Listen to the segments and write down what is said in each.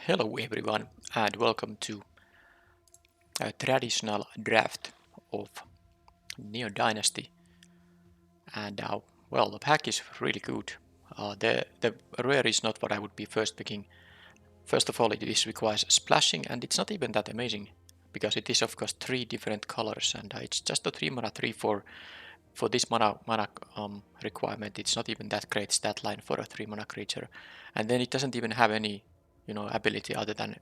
Hello everyone and welcome to a traditional draft of Neon Dynasty and well, the pack is really good. The rare is not what I would be first picking. First of all, this requires splashing and it's not even that amazing because it is of course three different colors and it's just a 3 mana 3 for this mana requirement. It's not even that great stat line for a 3 mana creature, and then it doesn't even have any ability other than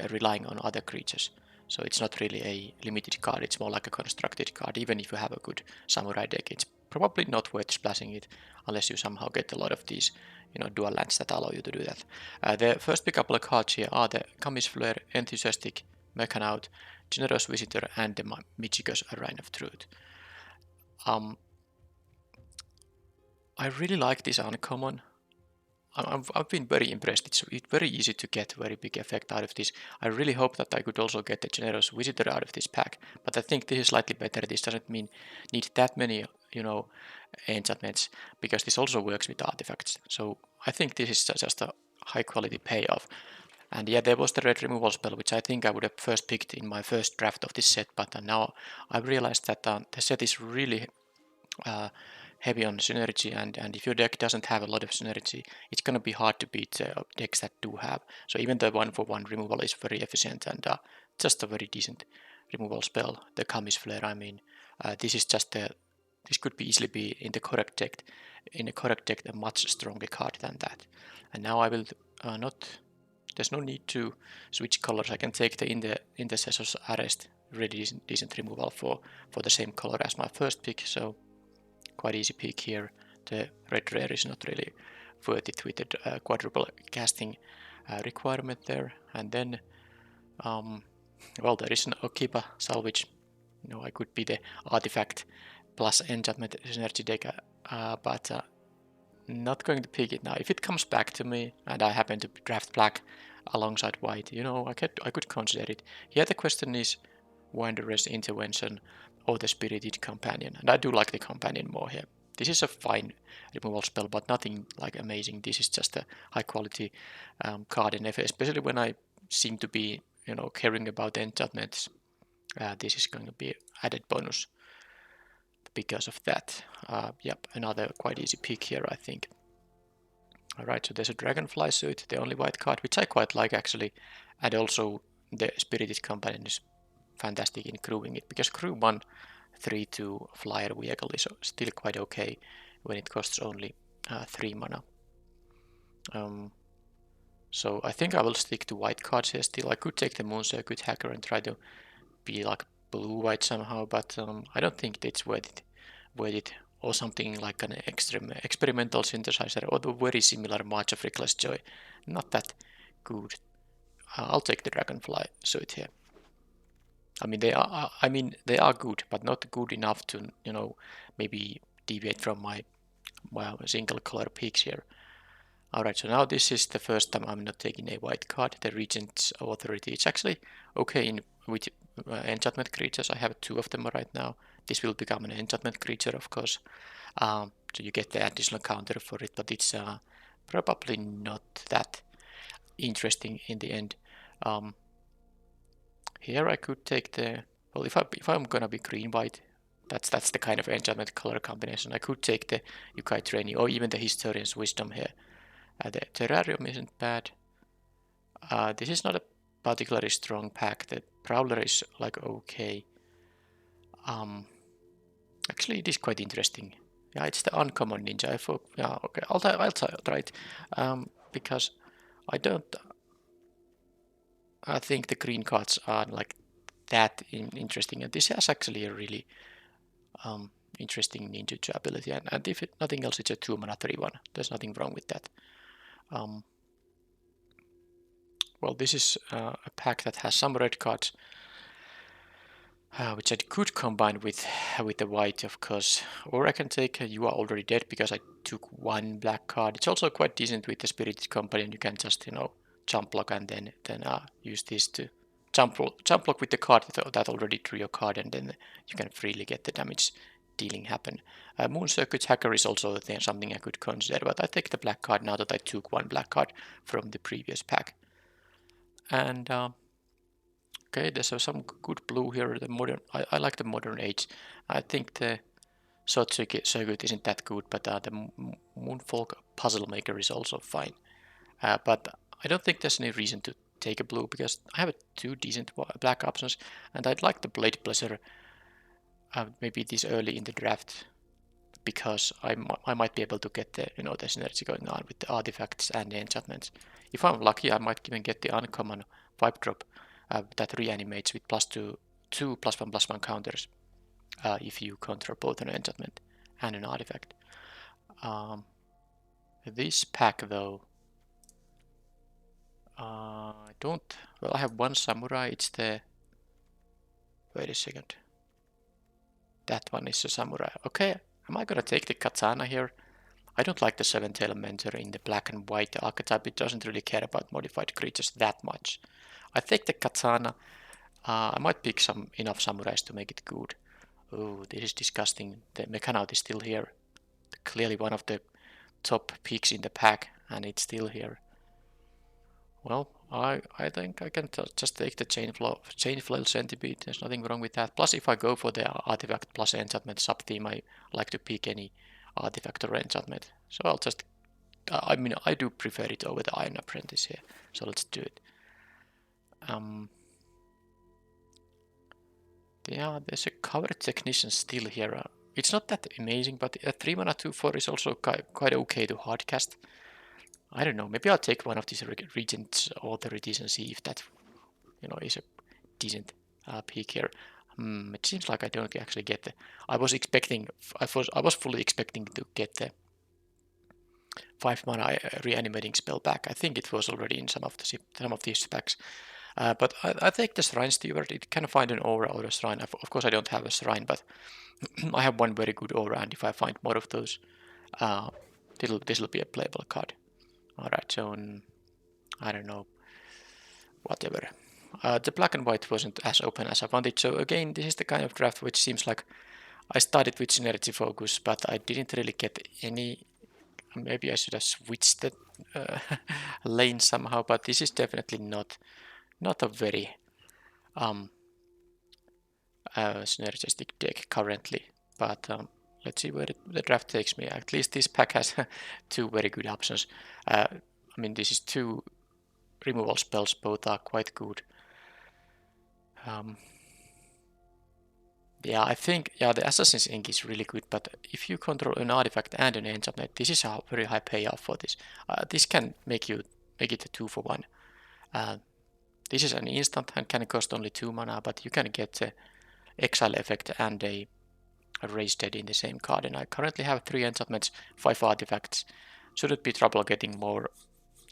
relying on other creatures. So it's not really a limited card, it's more like a constructed card. Even if you have a good samurai deck, it's probably not worth splashing it unless you somehow get a lot of these dual lands that allow you to do that. The first couple of cards here are the Kamigawa, Enthusiastic, Mechanaut, Generous Visitor, and the Michiko's Reign of Truth. I really like this uncommon. I've been very impressed. It's very easy to get very big effect out of this. I really hope that I could also get the Generous Visitor out of this pack, but I think this is slightly better. This doesn't need that many, enchantments, because this also works with artifacts. So I think this is just a high quality payoff. And yeah, there was the red removal spell, which I think I would have first picked in my first draft of this set, but now I've realized that the set is really heavy on synergy, and if your deck doesn't have a lot of synergy, it's going to be hard to beat decks that do have. So even the 1-for-1 removal is very efficient and just a very decent removal spell. The Kami's Flare, I mean, this is just this could be easily be in the correct deck, a much stronger card than that. And now I will not. There's no need to switch colors. I can take the Intercessor's Arrest, really decent removal for the same color as my first pick. So quite easy pick here. The red rare is not really worth it with the quadruple casting requirement there. And then, well, there is an Okiba salvage. I could be the artifact plus enchantment synergy deck, but not going to pick it now. If it comes back to me and I happen to draft black alongside white, I could consider it. Here the question is Wanderer's Intervention or the Spirited Companion, and I do like the Companion more here. This is a fine removal spell, but nothing like amazing. This is just a high quality card, and especially when I seem to be, caring about enchantments, this is going to be added bonus because of that. Yep, another quite easy pick here, I think. Alright, so there's a Dragonfly suit, the only white card, which I quite like actually, and also the Spirited Companion is fantastic in crewing it, because crew 1 3/2 flyer vehicle is still quite okay when it costs only 3 mana. So I think I will stick to white cards here still. I could take the Moon Circuit Hacker and try to be like blue-white somehow, but I don't think it's worth it. Or something like an experimental synthesizer or the very similar March of Reckless Joy. Not that good. I'll take the Dragonfly suit here. I mean they are good, but not good enough to maybe deviate from my single color picks here. Alright, so now this is the first time I'm not taking a white card. The Regent's Authority. It's actually okay with enchantment creatures. I have 2 of them right now. This will become an enchantment creature, of course. So you get the additional counter for it, but it's probably not that interesting in the end. Here I could take the, well, if I'm gonna be green-white, that's the kind of enchantment color combination. I could take the Yukai Trainee or even the Historian's Wisdom here. The Terrarium isn't bad. This is not a particularly strong pack. The Prowler is like okay. Actually, it is quite interesting. Yeah, it's the uncommon ninja. I thought, yeah, okay, I'll try it. Because I don't. I think the green cards are like that interesting, and this has actually a really interesting ninjutsu ability. And if nothing else, it's a 2 mana 3/1. There's nothing wrong with that. Well, this is a pack that has some red cards, which I could combine with the white, of course. Or I can take You Are Already Dead because I took 1 black card. It's also quite decent with the Spirited Company, and you can just jump block and then use this to jump block with the card that already drew your card, and then you can freely get the damage dealing happen. Moon Circuit Hacker is also something I could consider, but I take the black card now that I took 1 black card from the previous pack. And okay, there's some good blue here. The modern, I like the modern age. I think the short circuit isn't that good, but the Moonfolk Puzzle Maker is also fine. But I don't think there's any reason to take a blue because I have two decent black options, and I'd like the Blade Pleasure maybe this early in the draft because I might be able to get the the synergy going on with the artifacts and the enchantments. If I'm lucky, I might even get the uncommon 5-drop that reanimates with two +1/+1 counters if you counter both an enchantment and an artifact. This pack though, I don't. Well, I have one samurai. It's the. Wait a second. That one is a samurai. Okay, am I gonna take the katana here? I don't like the seven-tailed mentor in the black and white archetype. It doesn't really care about modified creatures that much. I take the katana. I might pick some enough samurais to make it good. Oh, this is disgusting. The Mechanaut is still here. Clearly one of the top picks in the pack, and it's still here. Well, I think I can just take the chain flail centipede. There's nothing wrong with that. Plus, if I go for the artifact plus enchantment sub theme, I like to pick any artifact or enchantment. So I'll just. I mean, I do prefer it over the Iron Apprentice here. So let's do it. Yeah, there's a covered technician still here. It's not that amazing, but a 3 mana 2/4 is also quite okay to hardcast. I don't know, maybe I'll take one of these Regent's authorities and see if that, is a decent pick here. It seems like I don't actually get the. I was fully expecting to get the 5 mana reanimating spell back. I think it was already in some of these packs. But I take the Shrine Steward. It can find an aura or a shrine. Of course, I don't have a shrine, but I have one very good aura, and if I find more of those, this will be a playable card. Alright, so I don't know, whatever. The black and white wasn't as open as I wanted, so again, this is the kind of draft which seems like I started with synergy focus, but I didn't really get any. Maybe I should have switched the lane somehow, but this is definitely not a very synergistic deck currently. But let's see where the draft takes me. At least this pack has two very good options. I mean, this is two removal spells, both are quite good. Yeah, I think the Assassin's Ink is really good, but if you control an artifact and an enchantment, this is a very high payoff for this. This can make it a 2-for-1. This is an instant and can cost only 2 mana, but you can get the exile effect and a raise dead in the same card. And I currently have 3 enchantments, 5 artifacts. Shouldn't be trouble getting more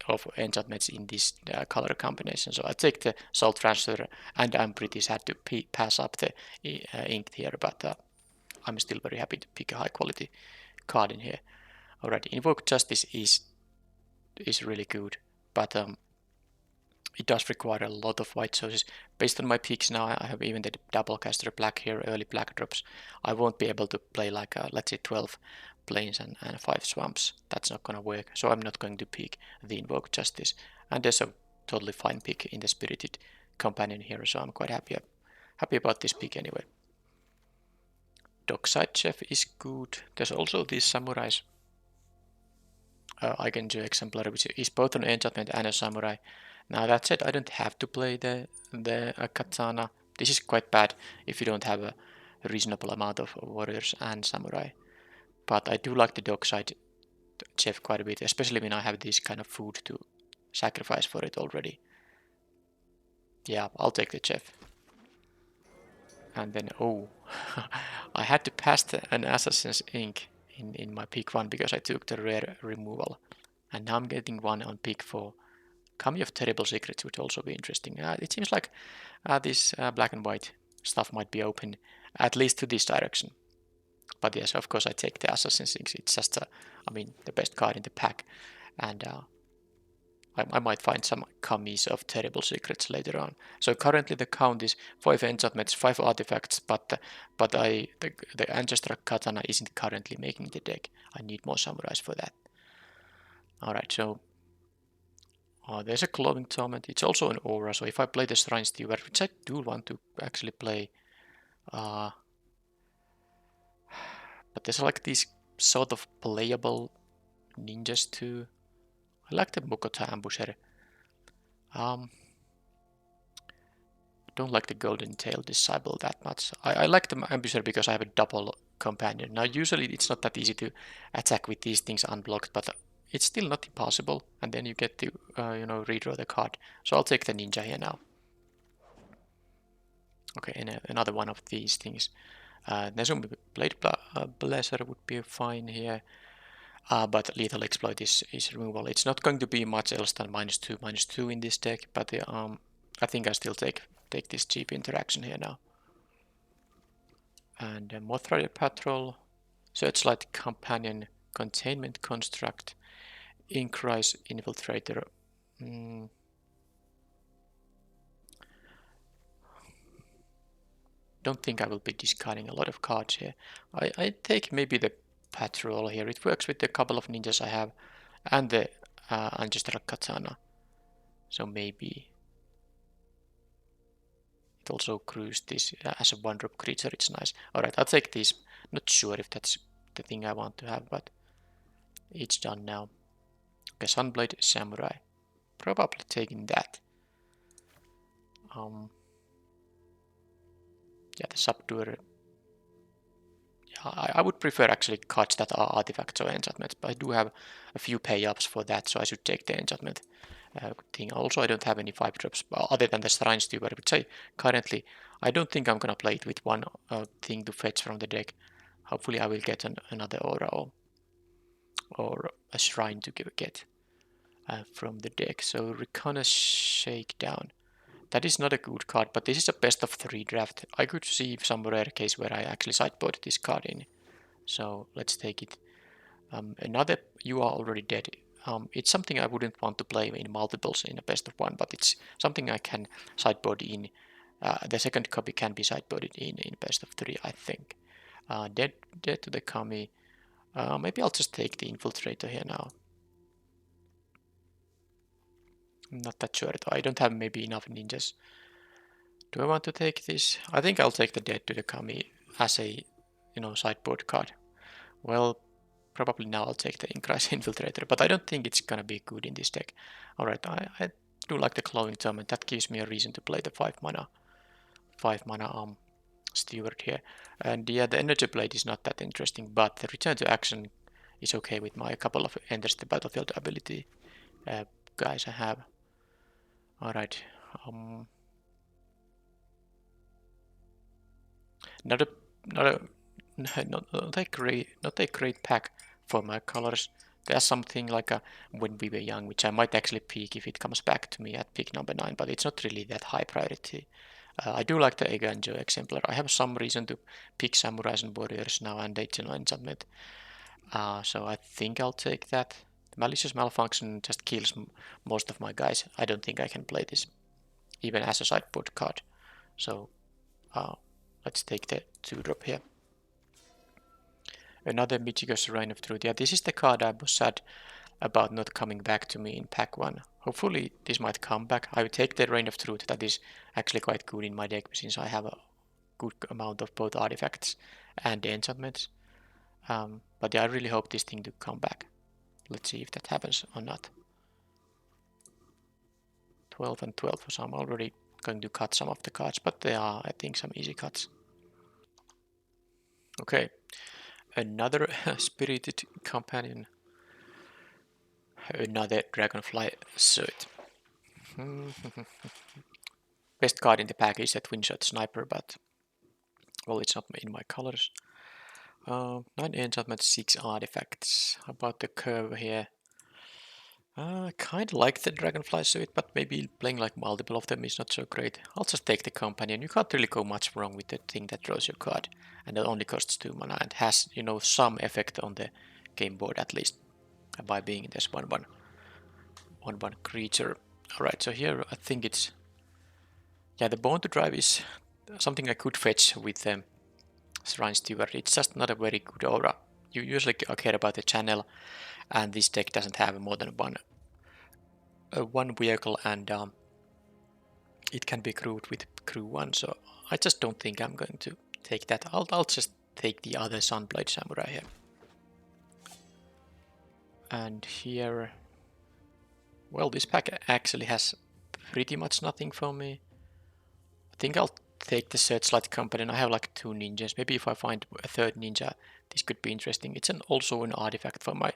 of enchantments in this color combination. So I take the Soul Transfer, and I'm pretty sad to pass up the ink here, but I'm still very happy to pick a high quality card in here. Alright, Invoke Justice is really good, but it does require a lot of white sources. Based on my picks now, I have even the Doublecaster black here, early black drops. I won't be able to play like, let's say 12 plains and 5 swamps. That's not gonna work, so I'm not going to pick the Invoke Justice. And there's a totally fine pick in the Spirited Companion here, so I'm quite happy about this pick anyway. Dockside Chef is good. There's also these Samurais. I can do Exemplary, which is both an enchantment and a samurai. Now that said, I don't have to play the katana. This is quite bad if you don't have a reasonable amount of warriors and samurai. But I do like the Dockside Chef quite a bit, especially when I have this kind of food to sacrifice for it already. Yeah, I'll take the chef. And then, oh, I had to pass an Assassin's Ink in my pick 1 because I took the rare removal. And now I'm getting one on pick 4. Kami of Terrible Secrets would also be interesting. It seems like this black and white stuff might be open, at least to this direction. But yes, of course I take the Assassin's Ink. It's just, the best card in the pack. And I might find some Kamis of Terrible Secrets later on. So currently the count is 5 enchantments, 5 artifacts, but the Ancestral Katana isn't currently making the deck. I need more samurais for that. Alright, so There's a Glowing Torment. It's also an aura, so if I play the Shrine Steward, which I do want to actually play, but there's like these sort of playable ninjas too. I like the Mukota Ambusher. Don't like the Golden Tail Disciple that much. I like the Ambusher because I have a double companion. Now usually it's not that easy to attack with these things unblocked, but it's still not impossible. And then you get to redraw the card. So I'll take the ninja here now. Okay, and another one of these things. Nezumi Blade Blazer would be fine here. But Lethal Exploit is removal. It's not going to be much else than -2/-2 in this deck, but I think I still take this cheap interaction here now. And Moth Rider Patrol, Searchlight Companion, Containment Construct, Inkrise Infiltrator. Don't think I will be discarding a lot of cards here. I take maybe the Patrol here. It works with the couple of ninjas I have and the Ancestral Katana. So maybe it also accrues this as a 1-drop creature. It's nice. Alright, I'll take these. Not sure if that's the thing I want to have, but it's done now. Okay, Sunblade Samurai. Probably taking that. Yeah, the Subduer. Yeah, I would prefer actually cards that are artifacts or enchantments, but I do have a few pay-ups for that, so I should take the enchantment thing. Also, I don't have any 5-drops other than the Shrine Steward, which I don't think I'm gonna play it with one thing to fetch from the deck. Hopefully I will get another aura or a shrine to get from the deck. So Reconna Shakedown. That is not a good card, but this is a best of 3 draft. I could see some rare case where I actually sideboard this card in. So let's take it. Another You Are Already Dead. It's something I wouldn't want to play in multiples in a best of 1, but it's something I can sideboard in. The second copy can be sideboarded in best of 3, I think. Dead to the Kami. Maybe I'll just take the Infiltrator here now. I'm not that sure though. I don't have maybe enough ninjas. Do I want to take this? I think I'll take the Dead to the Kami as a sideboard card. Well, probably now I'll take the Inkrise Infiltrator, but I don't think it's gonna be good in this deck. Alright, I do like the Glowing Torment. That gives me a reason to play the 5 mana Steward here. And yeah, the Energy Blade is not that interesting, but the Return to Action is okay with my couple of Enters the Battlefield ability guys I have. Alright. Not a great pack for my colors. There's something like a When We Were Young, which I might actually pick if it comes back to me at pick number 9, but it's not really that high priority. I do like the Eiganjo Exemplar. I have some reason to pick Samurais and Warriors now and Daytona Enchantment. So I think I'll take that. The Malicious Malfunction just kills most of my guys. I don't think I can play this even as a sideboard card. So let's take the 2-drop here. Another Michiko's Reign of Truth. Yeah, this is the card I was sad about not coming back to me in pack 1. Hopefully this might come back. I will take the Reign of Truth. That is actually quite good in my deck since I have a good amount of both artifacts and enchantments. But yeah, I really hope this thing to come back. Let's see if that happens or not. 12 and 12, so I'm already going to cut some of the cards, but there are, I think, some easy cuts. Okay, another Spirited Companion. Another Dragonfly Suit. Best card in the pack is a Twin-Shot Sniper, but well, it's not in my colors. 9 enchantments, 6 artifacts. How about the curve here? I kind of like the Dragonfly Suit, but maybe playing like multiple of them is not so great. I'll just take the Companion. You can't really go much wrong with the thing that draws your card, and it only costs 2 mana and has, some effect on the game board at least by being this 1/1 creature. Alright, so here I think it's... Yeah, the Bone to Drive is something I could fetch with the Shrine Steward. It's just not a very good aura. You usually care about the channel, and this deck doesn't have more than one one vehicle, and it can be crewed with crew 1, so I just don't think I'm going to take that. I'll just take the other Sunblade Samurai here. And here, well, this pack actually has pretty much nothing for me. I think I'll take the Searchlight Company, and I have like 2 ninjas. Maybe if I find a 3rd ninja, this could be interesting. It's also an artifact for my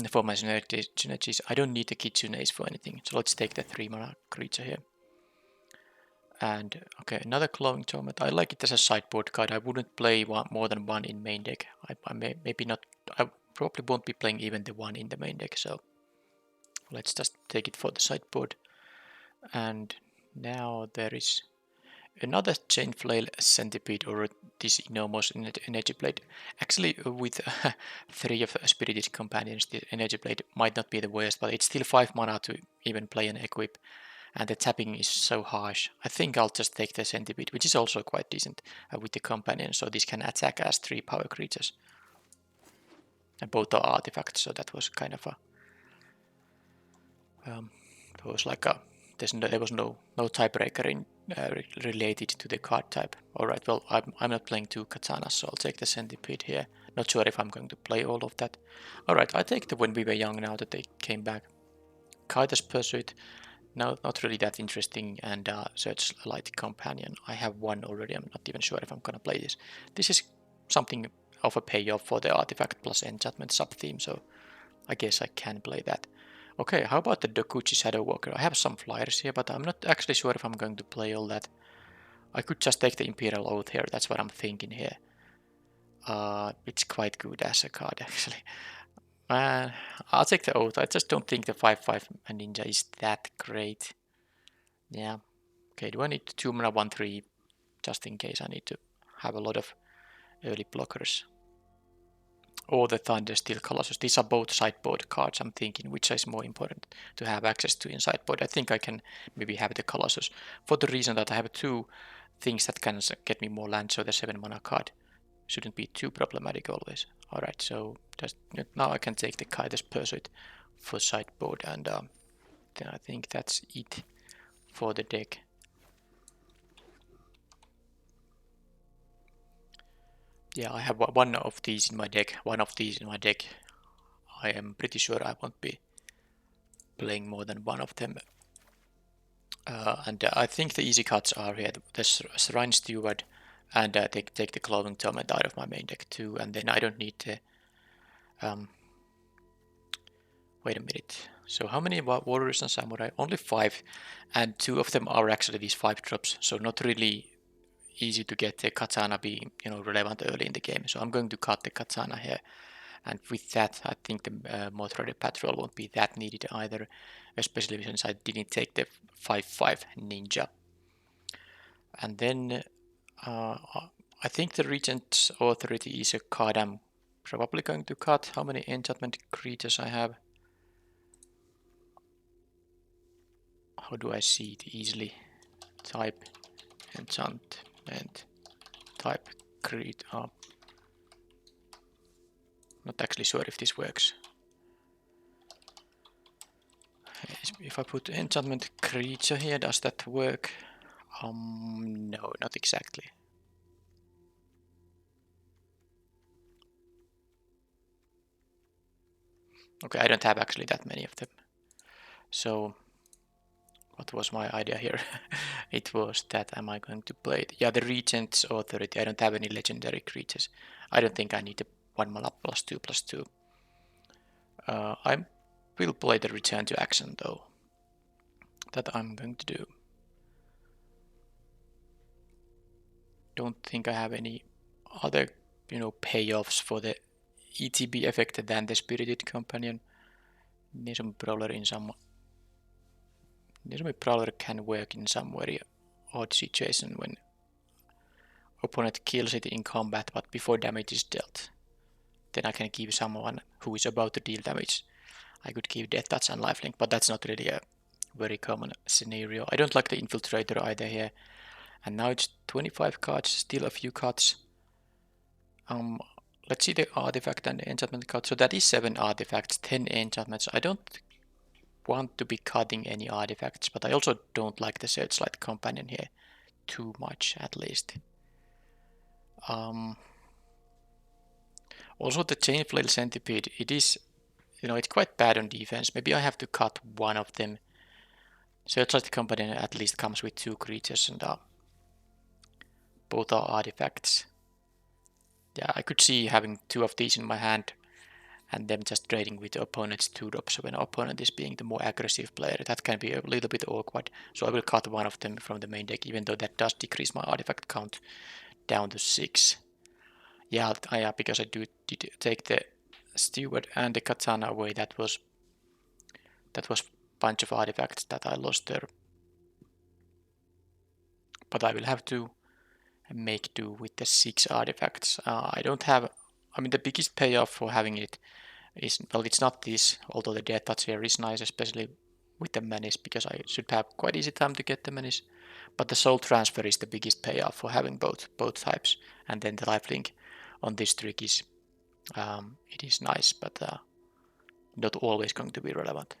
for my synergies. I don't need the Kitsune's for anything, so let's take the 3 mana creature here. And okay, another Glowing Torment. I like it as a sideboard card. I wouldn't play more than 1 in main deck. I maybe not. I probably won't be playing even the 1 in the main deck. So let's just take it for the sideboard. And now there is another Chain Flail Centipede, or this enormous Energy Blade. Actually, with 3 of Spirited Companions, the Energy Blade might not be the worst, but it's still 5 mana to even play and equip. And the tapping is so harsh. I think I'll just take the Centipede, which is also quite decent with the Companion, so this can attack as 3 power creatures. And both are artifacts, so that was kind of a... it was like a... there was no tiebreaker in, related to the card type. Alright, well, I'm not playing 2 Katanas, so I'll take the Centipede here. Not sure if I'm going to play all of that. Alright, I take the When We Were Young now that they came back. Kaida's Pursuit. No, not really that interesting, and Searchlight Companion. I have 1 already. I'm not even sure if I'm gonna play this. This is something of a payoff for the artifact plus enchantment sub-theme, so I guess I can play that. Okay, how about the Dokuchi Shadowwalker? I have some flyers here, but I'm not actually sure if I'm going to play all that. I could just take the Imperial Oath here, that's what I'm thinking here. It's quite good as a card, actually. I'll take the Oath. I just don't think the 5/5 ninja is that great. Yeah. Okay, do I need 2 mana 1/3 just in case I need to have a lot of early blockers? Or the Thundersteel Colossus. These are both sideboard cards. I'm thinking which is more important to have access to in sideboard. I think I can maybe have the Colossus for the reason that I have 2 things that can get me more land, so the 7 mana card shouldn't be too problematic always. Alright, so just now I can take the Kaida's Pursuit for sideboard, and then I think that's it for the deck. Yeah, I have 1 of these in my deck. I am pretty sure I won't be playing more than 1 of them. And I think the easy cuts are here. The Shrine Steward, and take the Glowing Torment out of my main deck too, and then I don't need the... wait a minute. So how many Warriors and Samurai? Only 5, and 2 of them are actually these 5 drops, so not really easy to get the Katana being relevant early in the game. So I'm going to cut the Katana here, and with that I think the Mothra Patrol won't be that needed either, especially since I didn't take the 5/5 ninja. And then I think the Regent's Authority is a card I'm probably going to cut. How many enchantment creatures I have? How do I see it easily? Type enchantment, type create. Not actually sure if this works. If I put enchantment creature here, does that work? No, not exactly. Okay, I don't have actually that many of them. So, what was my idea here? It was that, am I going to play it? Yeah, the Regent's Authority. I don't have any legendary creatures. I don't think I need a 1 mana +2/+2. I will play the Return to Action though. That I'm going to do. Don't think I have any other, payoffs for the ETB effect than the Spirited Companion. Nesumi Prowler can work in some very odd situation when opponent kills it in combat, but before damage is dealt. Then I can give someone who is about to deal damage. I could give Death Touch and Lifelink, but that's not really a very common scenario. I don't like the Infiltrator either here. And now it's 25 cards, still a few cards. Let's see the artifact and the enchantment card. So that is 7 artifacts, 10 enchantments. I don't want to be cutting any artifacts, but I also don't like the Searchlight Companion here too much, at least. Also, the Chain Flail Centipede, it is, it's quite bad on defense. Maybe I have to cut one of them. Searchlight Companion at least comes with 2 creatures, and both are artifacts. Yeah, I could see having 2 of these in my hand and them just trading with the opponent's 2-drops when the opponent is being the more aggressive player. That can be a little bit awkward, so I will cut one of them from the main deck, even though that does decrease my artifact count down to 6. Yeah, because I did take the Steward and the Katana away. That was bunch of artifacts that I lost there. But I will have to make do with the 6 artifacts. I don't have... I mean, the biggest payoff for having it is... Well, it's not this, although the Death Touch here is nice, especially with the Menace, because I should have quite easy time to get the Menace. But the Soul Transfer is the biggest payoff for having both types. And then the lifelink on this trick is... it is nice, but not always going to be relevant.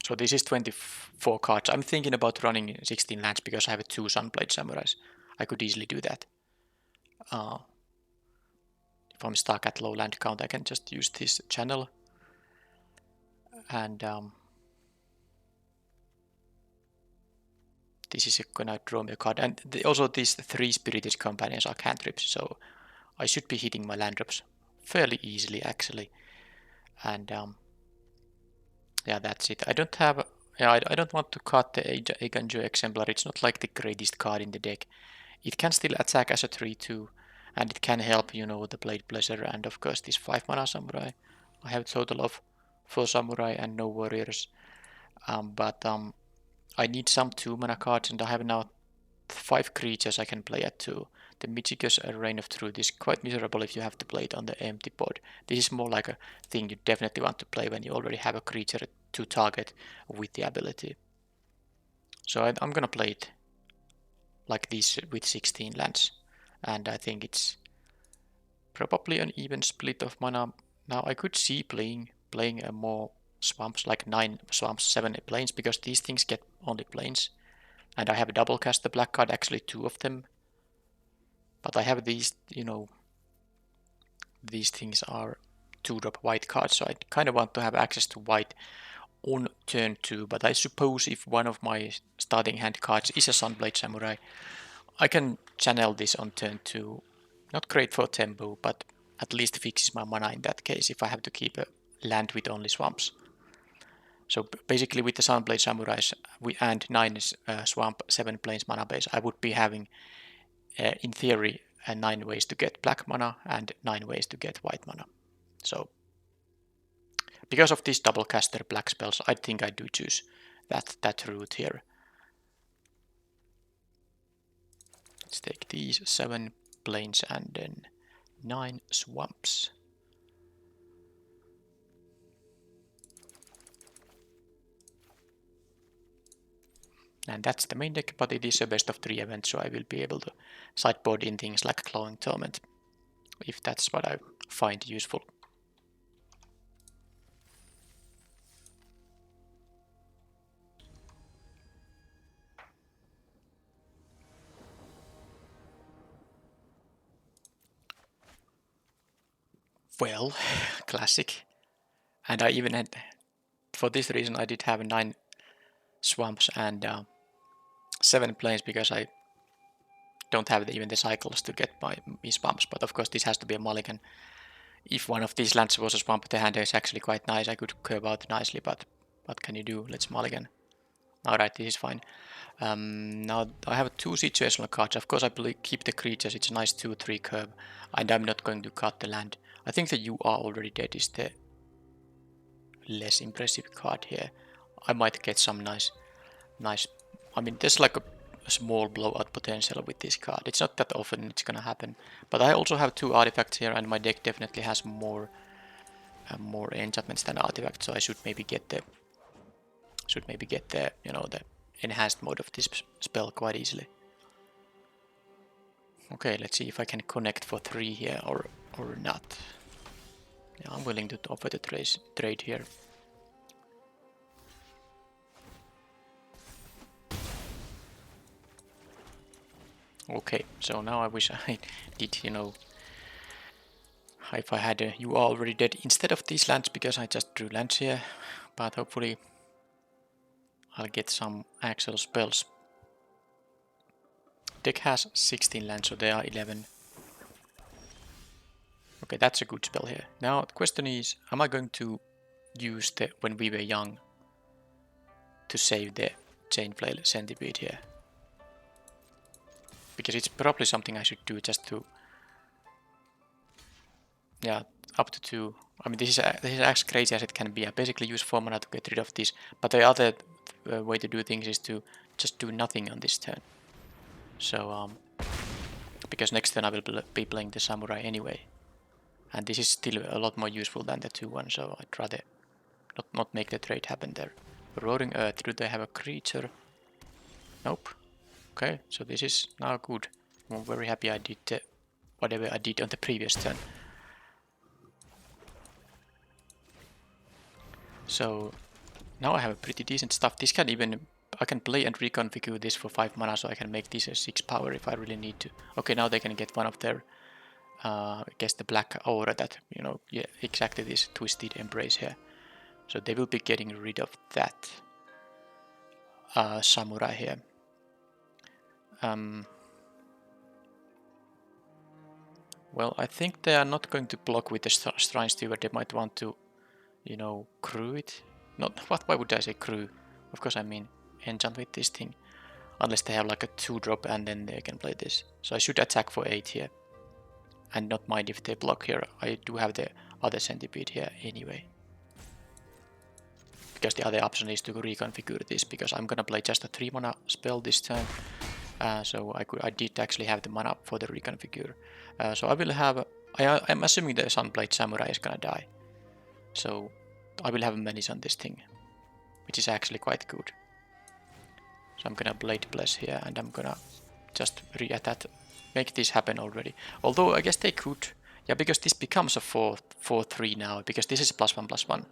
So this is 24 cards. I'm thinking about running 16 lands because I have 2 Sunblade Samurais. I could easily do that. If I'm stuck at low land count, I can just use this channel. And this is gonna draw me a card. And also these 3 Spirited Companions are cantrips, so I should be hitting my land drops fairly easily, actually. And yeah, that's it. I don't have... Yeah, I don't want to cut the Eiganjo Exemplar. It's not like the greatest card in the deck. It can still attack as a 3-2, and it can help, the Blade Pleasure and of course this 5-mana Samurai. I have a total of 4 Samurai and no Warriors. But I need some 2-mana cards, and I have now 5 creatures I can play at 2. The Michiko's Reign of Truth is quite miserable if you have to play it on the empty board. This is more like a thing you definitely want to play when you already have a creature to target with the ability. So I'm gonna play it like this with 16 lands, and I think it's probably an even split of mana. Now I could see playing a more swamps, like 9 swamps, 7 plains, because these things get only plains. And I have a double cast the black card, actually 2 of them. But I have these, these things are 2-drop white cards, so I kind of want to have access to white on turn 2. But I suppose if one of my starting hand cards is a Sunblade Samurai, I can channel this on turn 2. Not great for tempo, but at least fixes my mana in that case if I have to keep a land with only swamps. So basically with the Sunblade Samurais and 9 swamp, 7 plains mana base, I would be having, in theory, 9 ways to get black mana and 9 ways to get white mana. So because of these double caster black spells, I think I do choose that route here. Let's take these 7 plains and then 9 swamps. And that's the main deck, but it is a best of 3 event, so I will be able to sideboard in things like Clawing Torment, if that's what I find useful. Well, classic. And I even had, for this reason, I did have 9 swamps and 7 plains, because I don't have even the cycles to get my swamps. But of course this has to be a mulligan. If one of these lands was a swamp, the hand is actually quite nice. I could curve out nicely, but what can you do? Let's mulligan. Alright, this is fine. Now I have 2 situational cards. Of course I keep the creatures, it's a nice 2-3 curve, and I'm not going to cut the land. I think that You Are Already Dead is the less impressive card here. I might get some nice, I mean there's like a small blowout potential with this card. It's not that often it's gonna happen, but I also have 2 artifacts here, and my deck definitely has more enchantments than artifacts, so I should maybe get the the enhanced mode of this spell quite easily. Okay, let's see if I can connect for 3 here or not. Yeah, I'm willing to offer the trade here. Okay, so now I wish I did, you know, if I had a you are already dead instead of these lands, because I just drew lands here, but hopefully I'll get some actual spells. Deck has 16 lands, so there are 11. Okay, that's a good spell here. Now the question is, am I going to use the When We Were Young to save the Chain Flail Centipede here? Because it's probably something I should do just to, yeah, up to 2. I mean, this is as crazy as it can be. I basically use 4 mana to get rid of this, but the other way to do things is to just do nothing on this turn. So, because next turn I will be playing the Samurai anyway. And this is still a lot more useful than the 2-1, so I'd rather not make the trade happen there. Roaring Earth, do they have a creature? Nope. Okay, so this is now good. I'm very happy I did whatever I did on the previous turn. So now I have a pretty decent stuff. This can even, I can play and reconfigure this for 5 mana, so I can make this a 6 power if I really need to. Okay, now they can get one of their, I guess the black aura that, you know, yeah, exactly this Twisted Embrace here. So they will be getting rid of that Samurai here. Well, I think they are not going to block with the Shrine Steward. They might want to, you know, crew it. Not what? Why would I say crew? Of course, I mean enchant with this thing. Unless they have like a 2-drop and then they can play this. So I should attack for 8 here. And not mind if they block here. I do have the other Centipede here anyway. Because the other option is to reconfigure this, because I'm gonna play just a 3 mana spell this turn. So I did actually have the mana for the reconfigure. So I will have, I'm assuming the Sunblade Samurai is gonna die. So I will have menace on this thing, which is actually quite good. So I'm gonna Blade Bless here, and I'm gonna just re-attack, make this happen already. Although I guess they could, yeah, because this becomes a 4/3 now, because this is +1/+1.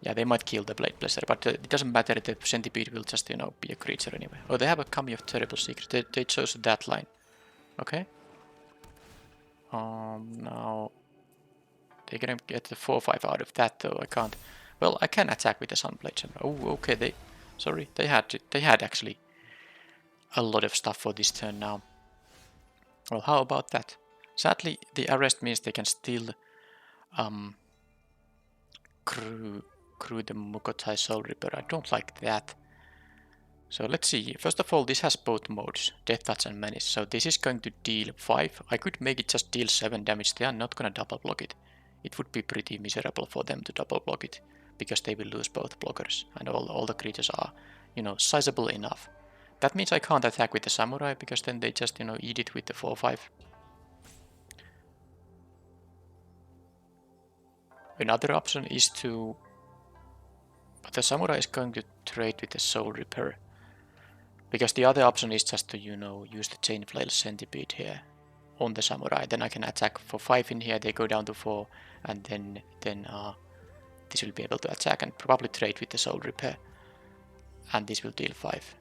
Yeah, they might kill the Blade Blesser, but it doesn't matter, the Centipede will just, you know, be a creature anyway. Oh, they have a Kami of Terrible Secret, they chose that line. Okay. Now they're gonna get the 4/5 out of that, though. I can't. Well, I can attack with the Sunblade. Oh, okay. They had actually a lot of stuff for this turn now. Well, how about that? Sadly, the arrest means they can still crew the Mukotai Soul Reaper. I don't like that. So let's see. First of all, this has both modes, Death Touch and Menace. So this is going to deal 5. I could make it just deal 7 damage. They are not gonna double block it. It would be pretty miserable for them to double block it, because they will lose both blockers, and all the creatures are, you know, sizable enough. That means I can't attack with the Samurai, because then they just, you know, eat it with the 4/5. Another option is to, but the Samurai is going to trade with the Soul Reaper, because the other option is just to, you know, use the Chain Flail Centipede here on the Samurai. Then I can attack for 5 in here, they go down to 4, and then this will be able to attack and probably trade with the Soul Repair, and this will deal 5.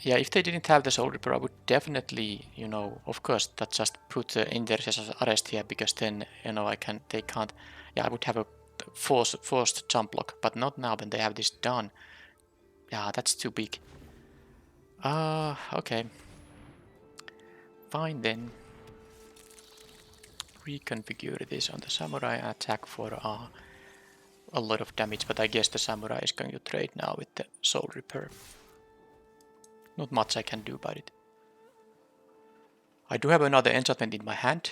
Yeah, if they didn't have the Soul Reaper, I would definitely, you know, of course, that just put Intercessor's Arrest here, because then, you know, they can't, yeah, I would have a forced jump block, but not now when they have this done. Yeah, that's too big. Okay. Fine then. Reconfigure this on the Samurai, attack for a lot of damage, but I guess the Samurai is going to trade now with the Soul Repair. Not much I can do about it. I do have another enchantment in my hand,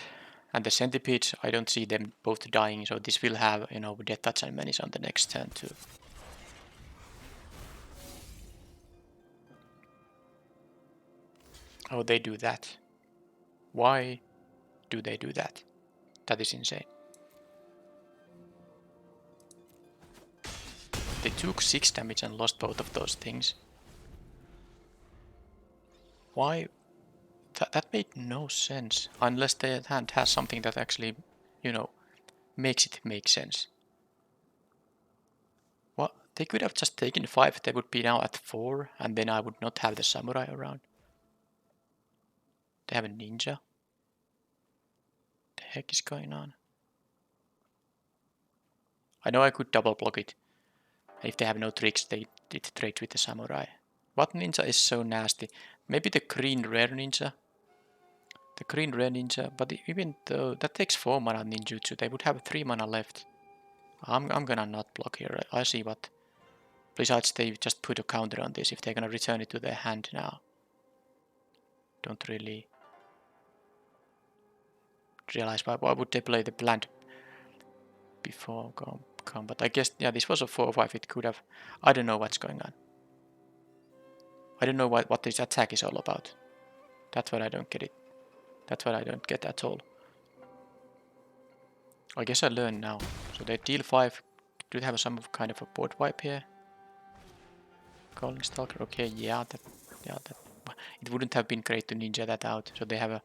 and the Centipedes, I don't see them both dying, so this will have, you know, Death Touch and Menace on the next turn too. Oh, they do that. Why do they do that? That is insane. They took 6 damage and lost both of those things. Why That made no sense. Unless the hand has something that actually, you know, makes it make sense. What? They could have just taken 5, they would be now at 4, and then I would not have the samurai around. They have a ninja. The heck is going on? I know I could double block it. If they have no tricks, they did trade with the samurai. What ninja is so nasty? Maybe the green rare ninja? The green rare ninja, but even though that takes 4 mana ninjutsu, they would have 3 mana left. I'm gonna not block here. I see what. Besides, they just put a counter on this if they're gonna return it to their hand now. Don't really realize why would they play the plant before combat. I guess, yeah, this was a 4-5. It could have. I don't know what's going on. I don't know what this attack is all about. That's what I don't get it. That's what I don't get at all. I guess I learn now. So they deal 5. Do they have some kind of a board wipe here? Calling Stalker. Okay, yeah, that. It wouldn't have been great to ninja that out. So they have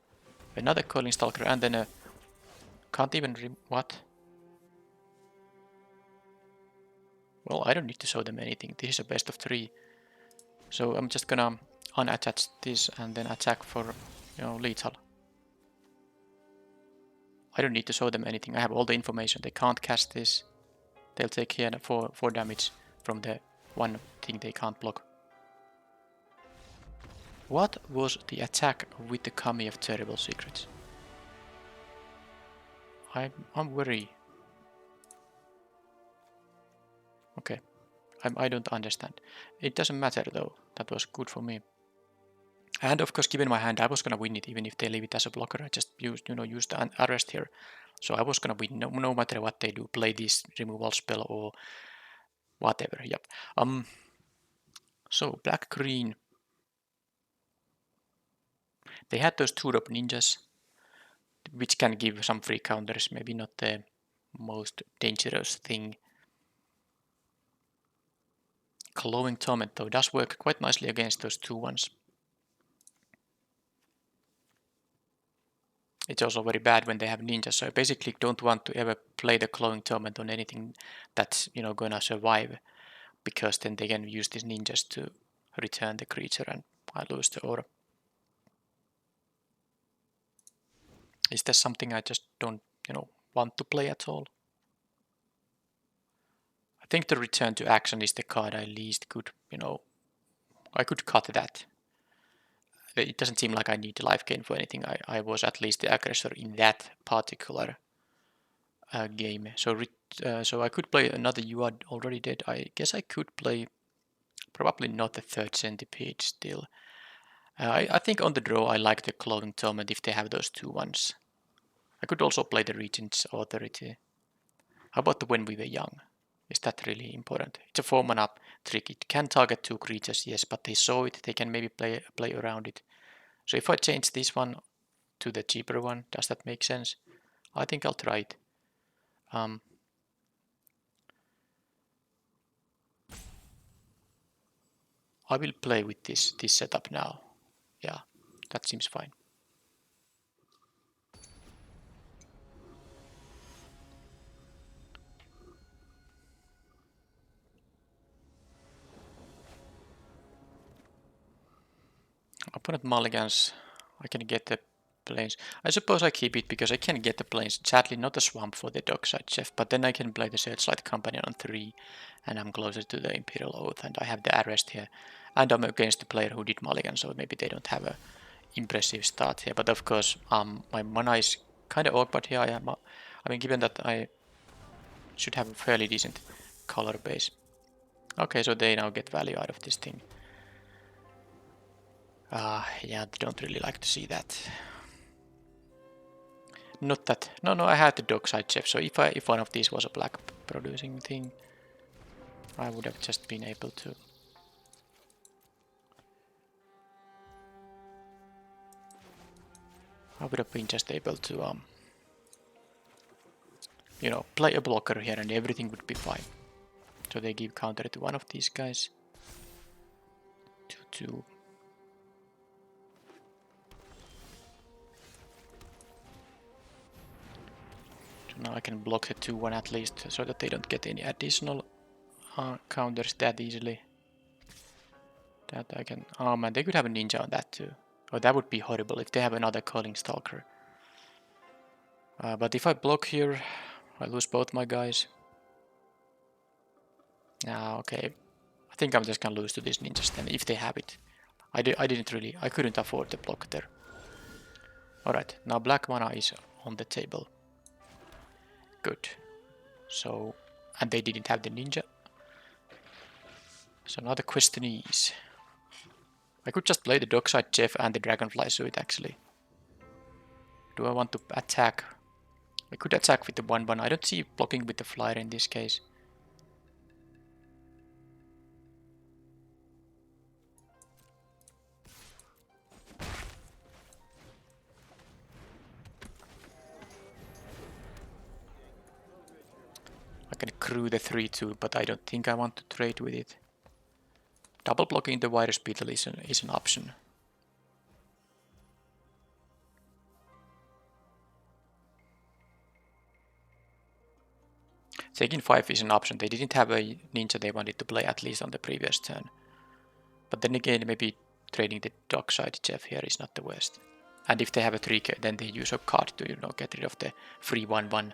another Calling Stalker and then a. Can't even what? Well, I don't need to show them anything. This is a best of 3. So I'm just gonna unattach this and then attack for, lethal. I don't need to show them anything. I have all the information. They can't cast this. They'll take here 4 damage from the one thing they can't block. What was the attack with the Kami of Terrible Secrets? I'm very... Okay. I don't understand. It doesn't matter though. That was good for me. And of course, given my hand, I was gonna win it even if they leave it as a blocker. I just used the arrest here. So I was gonna win no matter what they do. Play this removal spell or whatever. Yep. So black green. They had those 2-drop ninjas, which can give some free counters. Maybe not the most dangerous thing. Glowing Torment though does work quite nicely against those 2 ones. It's also very bad when they have ninjas, so I basically don't want to ever play the Glowing Torment on anything that's, gonna survive, because then they can use these ninjas to return the creature and I lose the aura. Is there something I just don't, want to play at all? I think the return to action is the card I least could, I could cut that. It doesn't seem like I need life gain for anything. I was at least the aggressor in that particular game. So I could play another You Are Already Dead. I guess I could play probably not the 3rd Centipede still. I think on the draw I like the Glowing Torment if they have those 2 ones. I could also play the Regent's Authority. How about the When We Were Young? Is that really important? It's a 4-mana trick. It can target 2 creatures, yes, but they saw it. They can maybe play around it. So if I change this one to the cheaper one, does that make sense? I think I'll try it. I will play with this setup now. Yeah, that seems fine. Opponent mulligans. I can get the planes. I suppose I keep it because I can get the planes. Sadly, not a swamp for the Dockside Chef, but then I can play the Searchlight Company on 3, and I'm closer to the Imperial Oath, and I have the arrest here. And I'm against the player who did mulligan, so maybe they don't have a impressive start here. But of course, my mana is kind of awkward here. I mean, given that I should have a fairly decent color base. Okay, so they now get value out of this thing. Yeah, they don't really like to see that. Not that. No, I had the Dockside Chef, so if one of these was a black producing thing, I would have just been able to. I would have been just able to, play a blocker here and everything would be fine. So they give counter to one of these guys. 2-2. So now I can block the 2-1 at least, so that they don't get any additional counters that easily. That I can... Oh man, they could have a ninja on that too. Oh, that would be horrible if they have another calling stalker. But if I block here, I lose both my guys. Okay. I think I'm just gonna lose to these ninjas then, if they have it. I couldn't afford the block there. Alright, now black mana is on the table. Good. So, and they didn't have the ninja. So now the question is... I could just play the Dockside Jeff and the Dragonfly Suit actually. Do I want to attack? I could attack with the 1-1. I don't see blocking with the flyer in this case. I can crew the 3-2, but I don't think I want to trade with it. Double blocking the Virus Beetle is an option. Taking 5 is an option. They didn't have a ninja they wanted to play at least on the previous turn. But then again, maybe trading the Dockside Jeff here is not the worst. And if they have a 3k, then they use a card to, get rid of the free 1-1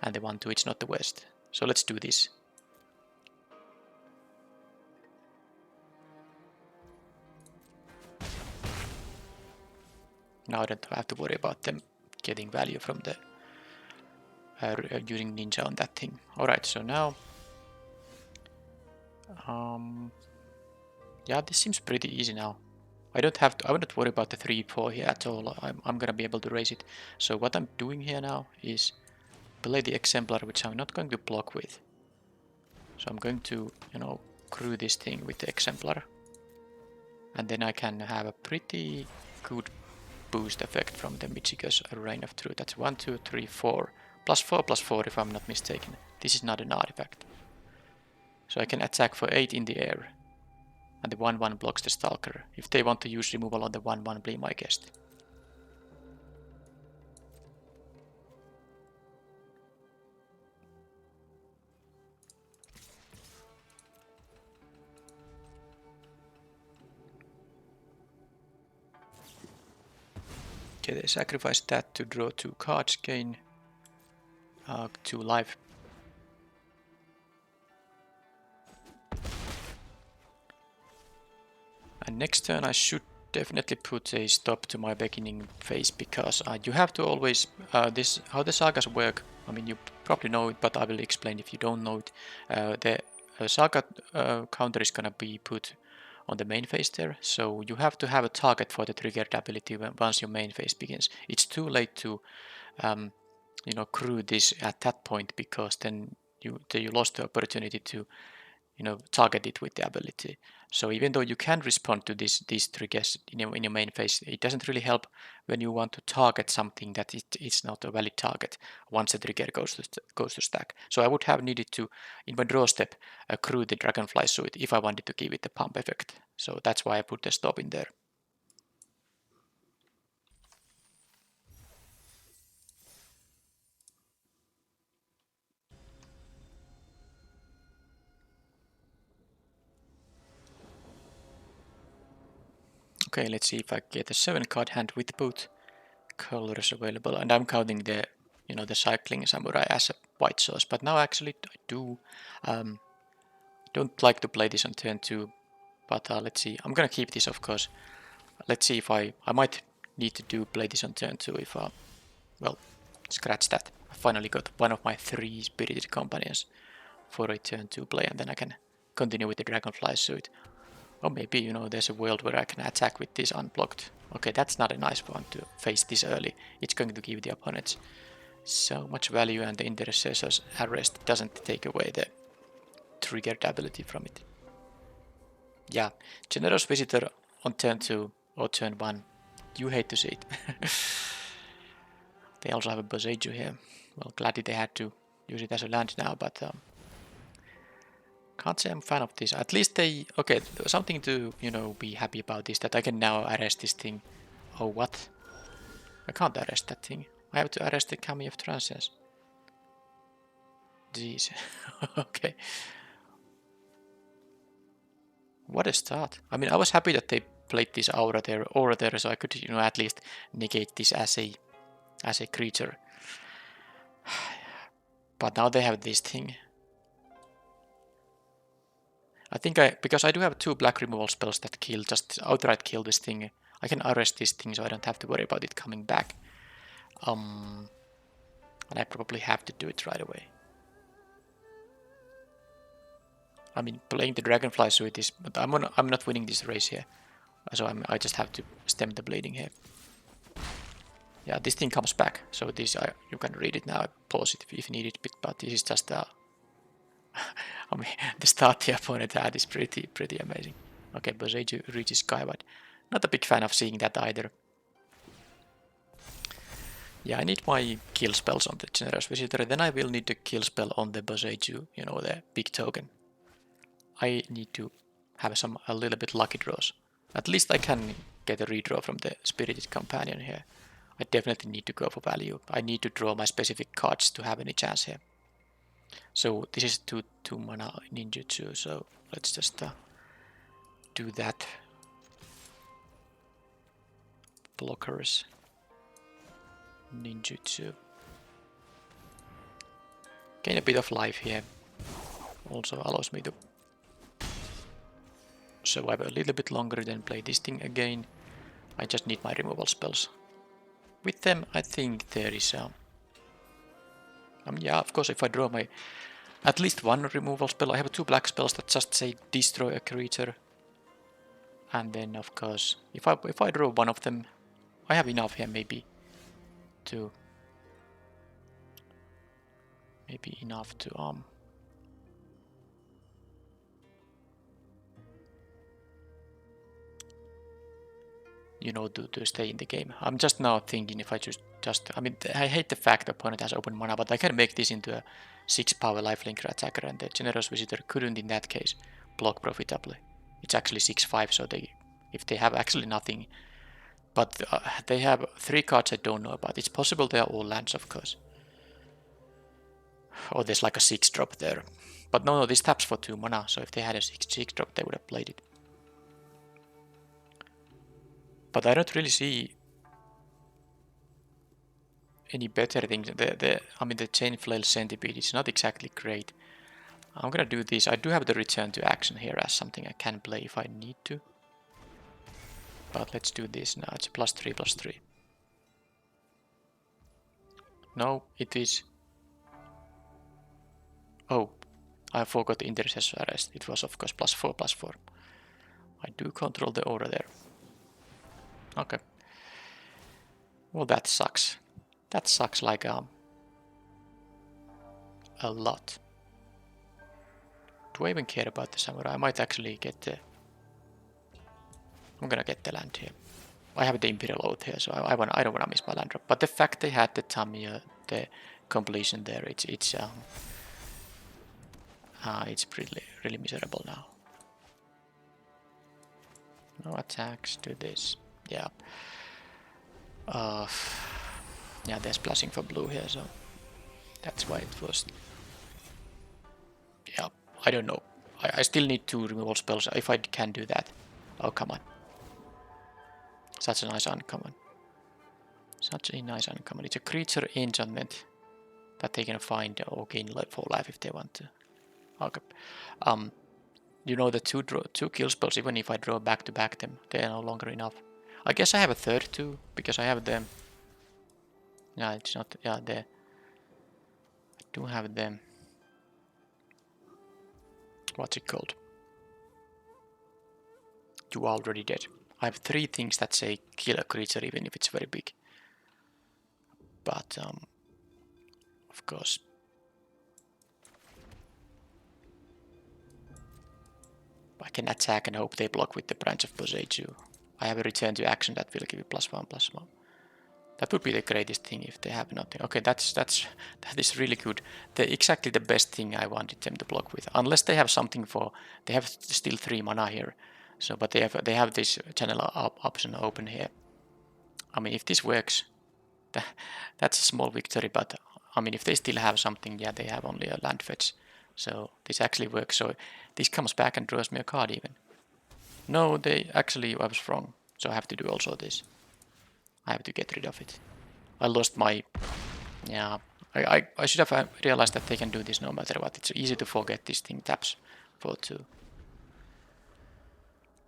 and the 1-2. It's not the worst. So let's do this. Now I don't have to worry about them getting value from the using ninja on that thing. Alright, so now yeah, this seems pretty easy now. I don't have to, I wouldn't worry about the 3-4 here at all. I'm gonna be able to raise it. So what I'm doing here now is play the exemplar, which I'm not going to block with. So I'm going to, crew this thing with the exemplar. And then I can have a pretty good boost effect from the Michiko's Rain of Truth. That's 1, 2, 3, 4. +4/+4 if I'm not mistaken. This is not an artifact. So I can attack for 8 in the air. And the 1-1 blocks the Stalker. If they want to use removal on the 1-1, be my guest. Okay, they sacrifice that to draw 2 cards, gain 2 life. And next turn I should definitely put a stop to my beginning phase, because you have to always, how the sagas work, I mean you probably know it, but I will explain if you don't know it. The saga counter is gonna be put on the main phase there, so you have to have a target for the triggered ability once your main phase begins. It's too late to crew this at that point, because then you lost the opportunity to target it with the ability. So even though you can respond to these triggers in your main phase, it doesn't really help when you want to target something that it's not a valid target once the trigger goes to stack. So I would have needed to, in my draw step, accrue the Dragonfly Suit if I wanted to give it the pump effect. So that's why I put the stop in there. Okay, let's see if I get a 7-card hand with both colors available, and I'm counting the the cycling samurai as a white source, but now actually I do don't like to play this on turn 2, but let's see. I'm gonna keep this, of course. Let's see if I might need to play this on turn 2 if well, scratch that. I finally got one of my 3 spirited companions for a turn 2 play, and then I can continue with the Dragonfly Suit. Or maybe, there's a world where I can attack with this unblocked. Okay, that's not a nice one to face this early. It's going to give the opponents so much value, and the Intercessor's Arrest doesn't take away the triggered ability from it. Yeah, Generous Visitor on turn 2 or turn 1. You hate to see it. They also have a Boseiju here. Well, glad they had to use it as a land now, but can't say I'm a fan of this. At least okay, something to, be happy about is that I can now arrest this thing. Oh, what? I can't arrest that thing. I have to arrest the Kami of Transience. Jeez. Okay. What a start. I mean, I was happy that they played this aura there, so I could, you know, at least negate this as a creature. But now they have this thing. I think because I do have 2 black removal spells that kill, just outright kill this thing. I can arrest this thing so I don't have to worry about it coming back. And I probably have to do it right away. I mean, playing the Dragonfly suit is, but I'm not winning this race here. So I just have to stem the bleeding here. Yeah, this thing comes back. So this you can read it now. Pause it if needed. But this is just I mean, the start the opponent had is pretty amazing. Okay, Boseiju reaches Skyward. Not a big fan of seeing that either. Yeah, I need my kill spells on the Generous Visitor. Then I will need the kill spell on the Boseiju, you know, the big token. I need to have a little bit lucky draws. At least I can get a redraw from the Spirited Companion here. I definitely need to go for value. I need to draw my specific cards to have any chance here. So this is 2 mana ninjutsu, so let's just do that. Blockers. Ninjutsu. Gain a bit of life here. Also allows me to survive a little bit longer, then play this thing again. I just need my removal spells. With them, I think there is yeah, of course, if I draw my at least 1 removal spell, I have 2 black spells that just say destroy a creature. And then, of course, if I draw one of them, I have enough here maybe to you know, to stay in the game. I'm just now thinking if I just I mean, I hate the fact the opponent has open mana, but I can make this into a 6 power lifelinker attacker, and the Generous Visitor couldn't in that case block profitably. It's actually 6/5, so if they have actually nothing, but they have 3 cards I don't know about. It's possible they are all lands, of course. Or there's like a 6-drop there. But no, this taps for 2 mana, so if they had a 6-drop, they would have played it. But I don't really see any better things. I mean, the Chain Flail Centipede is not exactly great. I'm gonna do this. I do have the return to action here as something I can play if I need to. But let's do this now. It's +3/+3. No, it is. Oh, I forgot the Intercessor Arrest. It was, of course, +4/+4. I do control the aura there. Okay. Well, that sucks. That sucks like a lot. Do I even care about the Samurai? I might actually get the... I'm gonna get the land here. I have the Imperial Oath here, so I don't wanna miss my land drop. But the fact they had the Tamiya, the completion there, it's really miserable now. No attacks to this. Yeah. Yeah, they're splashing for blue here, so that's why it was. Yeah, I don't know. I still need 2 removal spells if I can do that. Oh, come on. Such a nice uncommon. Such a nice uncommon. It's a creature enchantment that they can find or gain 4 life if they want to. Okay. You know, the 2 kill spells, even if I draw back to back them, they are no longer enough. I guess I have a third too, because I have them. Yeah, it's not. Yeah, I do have them. What's it called? You are already dead. I have 3 things that say kill a creature even if it's very big. But, of course. I can attack and hope they block with the Branch of Boseiju. I have a return to action that will give you +1/+1. That would be the greatest thing if they have nothing. Okay, that is really good. Exactly the best thing I wanted them to block with. Unless they have something for... They have still 3 mana here. So, but they have this channel option open here. I mean, if this works, that's a small victory, but I mean, if they still have something, yeah, they have only a land fetch. So this actually works. So this comes back and draws me a card even. No, they actually, I was wrong. So I have to do also this. I have to get rid of it. I lost my, yeah, I should have realized that they can do this no matter what. It's easy to forget this thing taps for 2.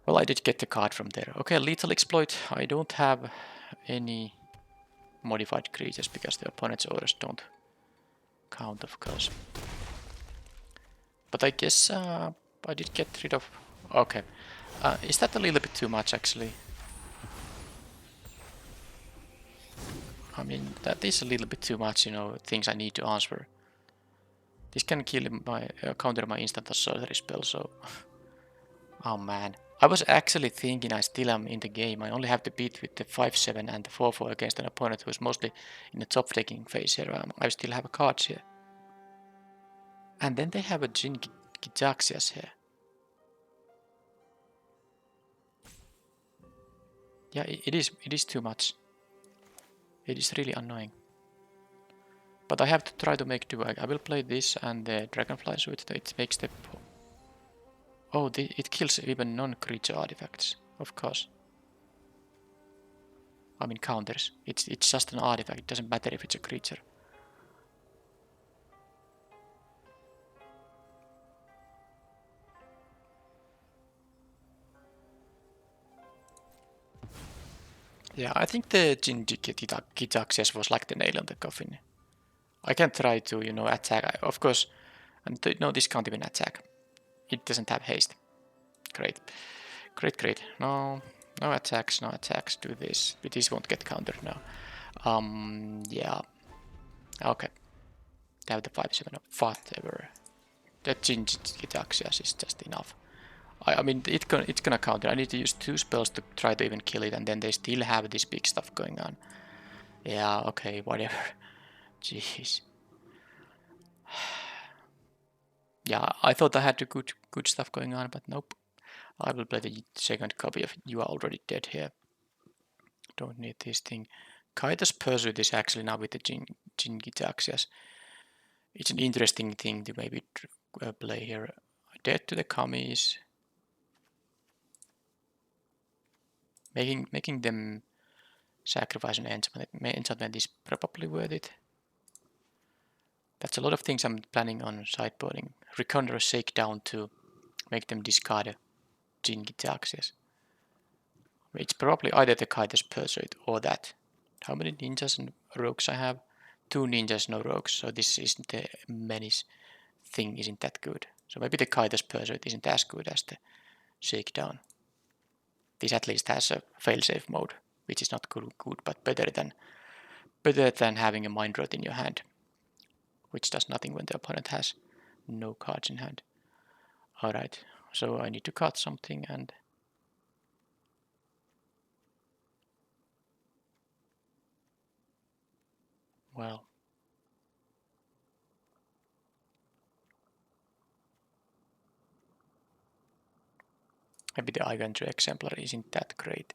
Well, I did get the card from there. Okay, lethal exploit. I don't have any modified creatures because the opponent's orders don't count, of course. But I guess I did get rid of... Okay. Is that a little bit too much, actually? I mean, that is a little bit too much, you know, things I need to answer. This can kill my counter my instant sorcery spell, so... Oh man. I was actually thinking I still am in the game. I only have to beat with the 5-7 and the 4-4 against an opponent who's mostly in the top decking phase here. I still have cards here. And then they have a Jin Gijaxias here. Yeah, it is too much. It is really annoying. But I have to try to make do. I will play this and the Dragonfly Suit. It makes the... Oh, it kills even non-creature artifacts, of course. I mean counters. It's just an artifact. It doesn't matter if it's a creature. Yeah, I think the Jinji Gitaxias was like the nail on the coffin. I can try to, you know, attack. Of course, and no, this can't even attack. It doesn't have haste. Great. Great. No attacks, no attacks. Do this. But this won't get countered now. Yeah. Okay. They have the 5-7 of whatever. That Jinji Gitaxias is just enough. I mean, it's gonna counter. I need to use 2 spells to try to even kill it, and then they still have this big stuff going on. Yeah, okay, whatever. Jeez. Yeah, I thought I had the good stuff going on, but nope. I will play the second copy of You Are Already Dead here. Don't need this thing. Kaita's Pursuit is actually now with the Jingitaxias. It's an interesting thing to maybe play here. Dead to the Kamis. Making them sacrifice an enchantment is probably worth it. That's a lot of things I'm planning on sideboarding. Reconner Shakedown to make them discard a Jingitaxias. It's probably either the Kaita's Pursuit or that. How many ninjas and rogues I have? 2 ninjas, no rogues, so this isn't the menace thing isn't that good. So maybe the Kaita's Pursuit isn't as good as the Shakedown. This at least has a failsafe mode, which is not good, but better than having a Mind Rot in your hand, which does nothing when the opponent has no cards in hand. Alright, so I need to cut something and... Well... Maybe the Iventry Exemplar isn't that great.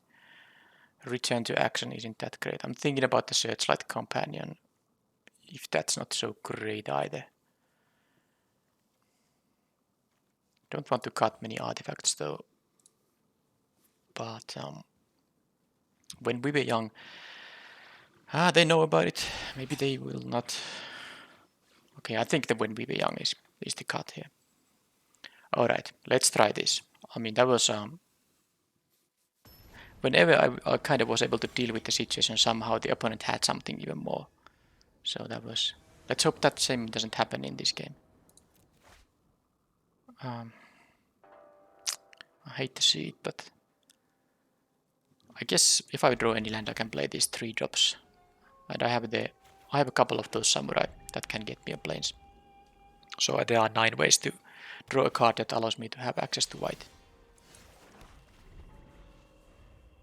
Return to Action isn't that great. I'm thinking about the Searchlight Companion, if that's not so great either. Don't want to cut many artifacts though. But when we were young, they know about it. Maybe they will not. Okay, I think that when we were young is the cut here. Alright, let's try this. I mean, that was whenever I kind of was able to deal with the situation, somehow the opponent had something even more. So that was... Let's hope that same doesn't happen in this game. I hate to see it, but... I guess if I draw any land, I can play these 3 drops. And I have a couple of those samurai that can get me a plains. So there are 9 ways to draw a card that allows me to have access to white.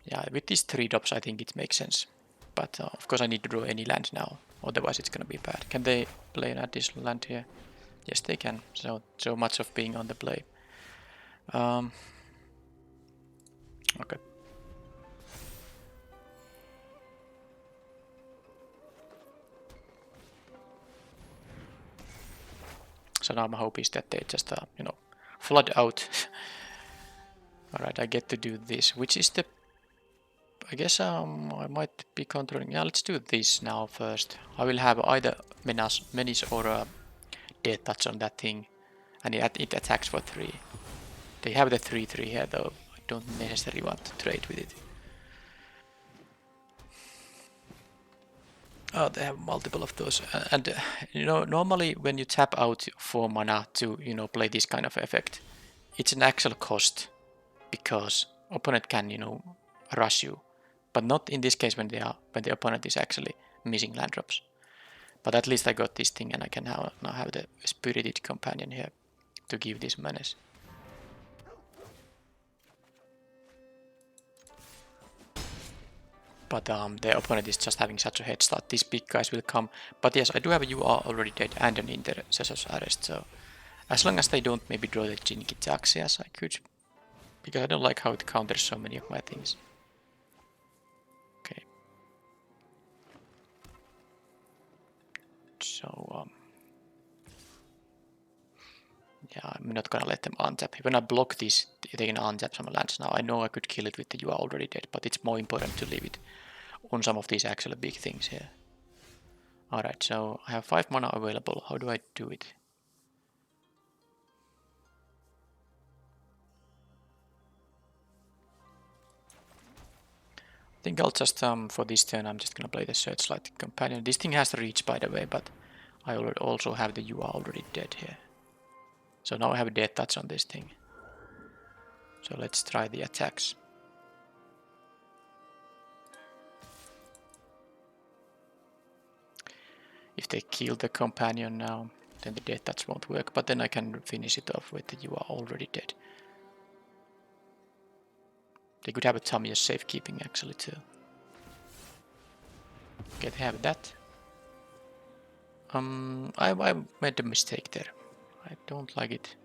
Yeah, with these 3 drops I think it makes sense. But of course I need to draw any land now, otherwise it's gonna be bad. Can they play an additional land here? Yes, they can. So much of being on the play. Okay. So now my hope is that they just, you know, flood out. Alright, I get to do this, which is the... I guess I might be controlling... Yeah, let's do this now first. I will have either menace or a death touch on that thing. And it attacks for 3. They have the 3/3 here though. I don't necessarily want to trade with it. Oh, they have multiple of those. And you know, normally when you tap out 4 mana to, you know, play this kind of effect, it's an actual cost because opponent can, you know, rush you. But not in this case when the opponent is actually missing land drops. But at least I got this thing and I can now have the Spirited Companion here to give this menace. But the opponent is just having such a head start. These big guys will come. But yes, I do have a You Are Already Dead and an Intercessor's Arrest. So as long as they don't maybe draw the Jinkijaxias, I could. Because I don't like how it counters so many of my things. Okay. So yeah, I'm not gonna let them untap. When I block this, they can untap some lands now. I know I could kill it with the You Are Already Dead, but it's more important to leave it on some of these actually big things here. Alright, so I have 5 mana available. How do I do it? I think I'll just, for this turn, I'm just gonna play the Searchlight Companion. This thing has reach, by the way, but I also have the You Are Already Dead here. So now I have a death touch on this thing. So let's try the attacks. If they kill the companion now, then the death touch won't work, but then I can finish it off with the You Are Already Dead. They could have a Tamiya's safekeeping actually too. Okay, they have that. I made a mistake there. I don't like it.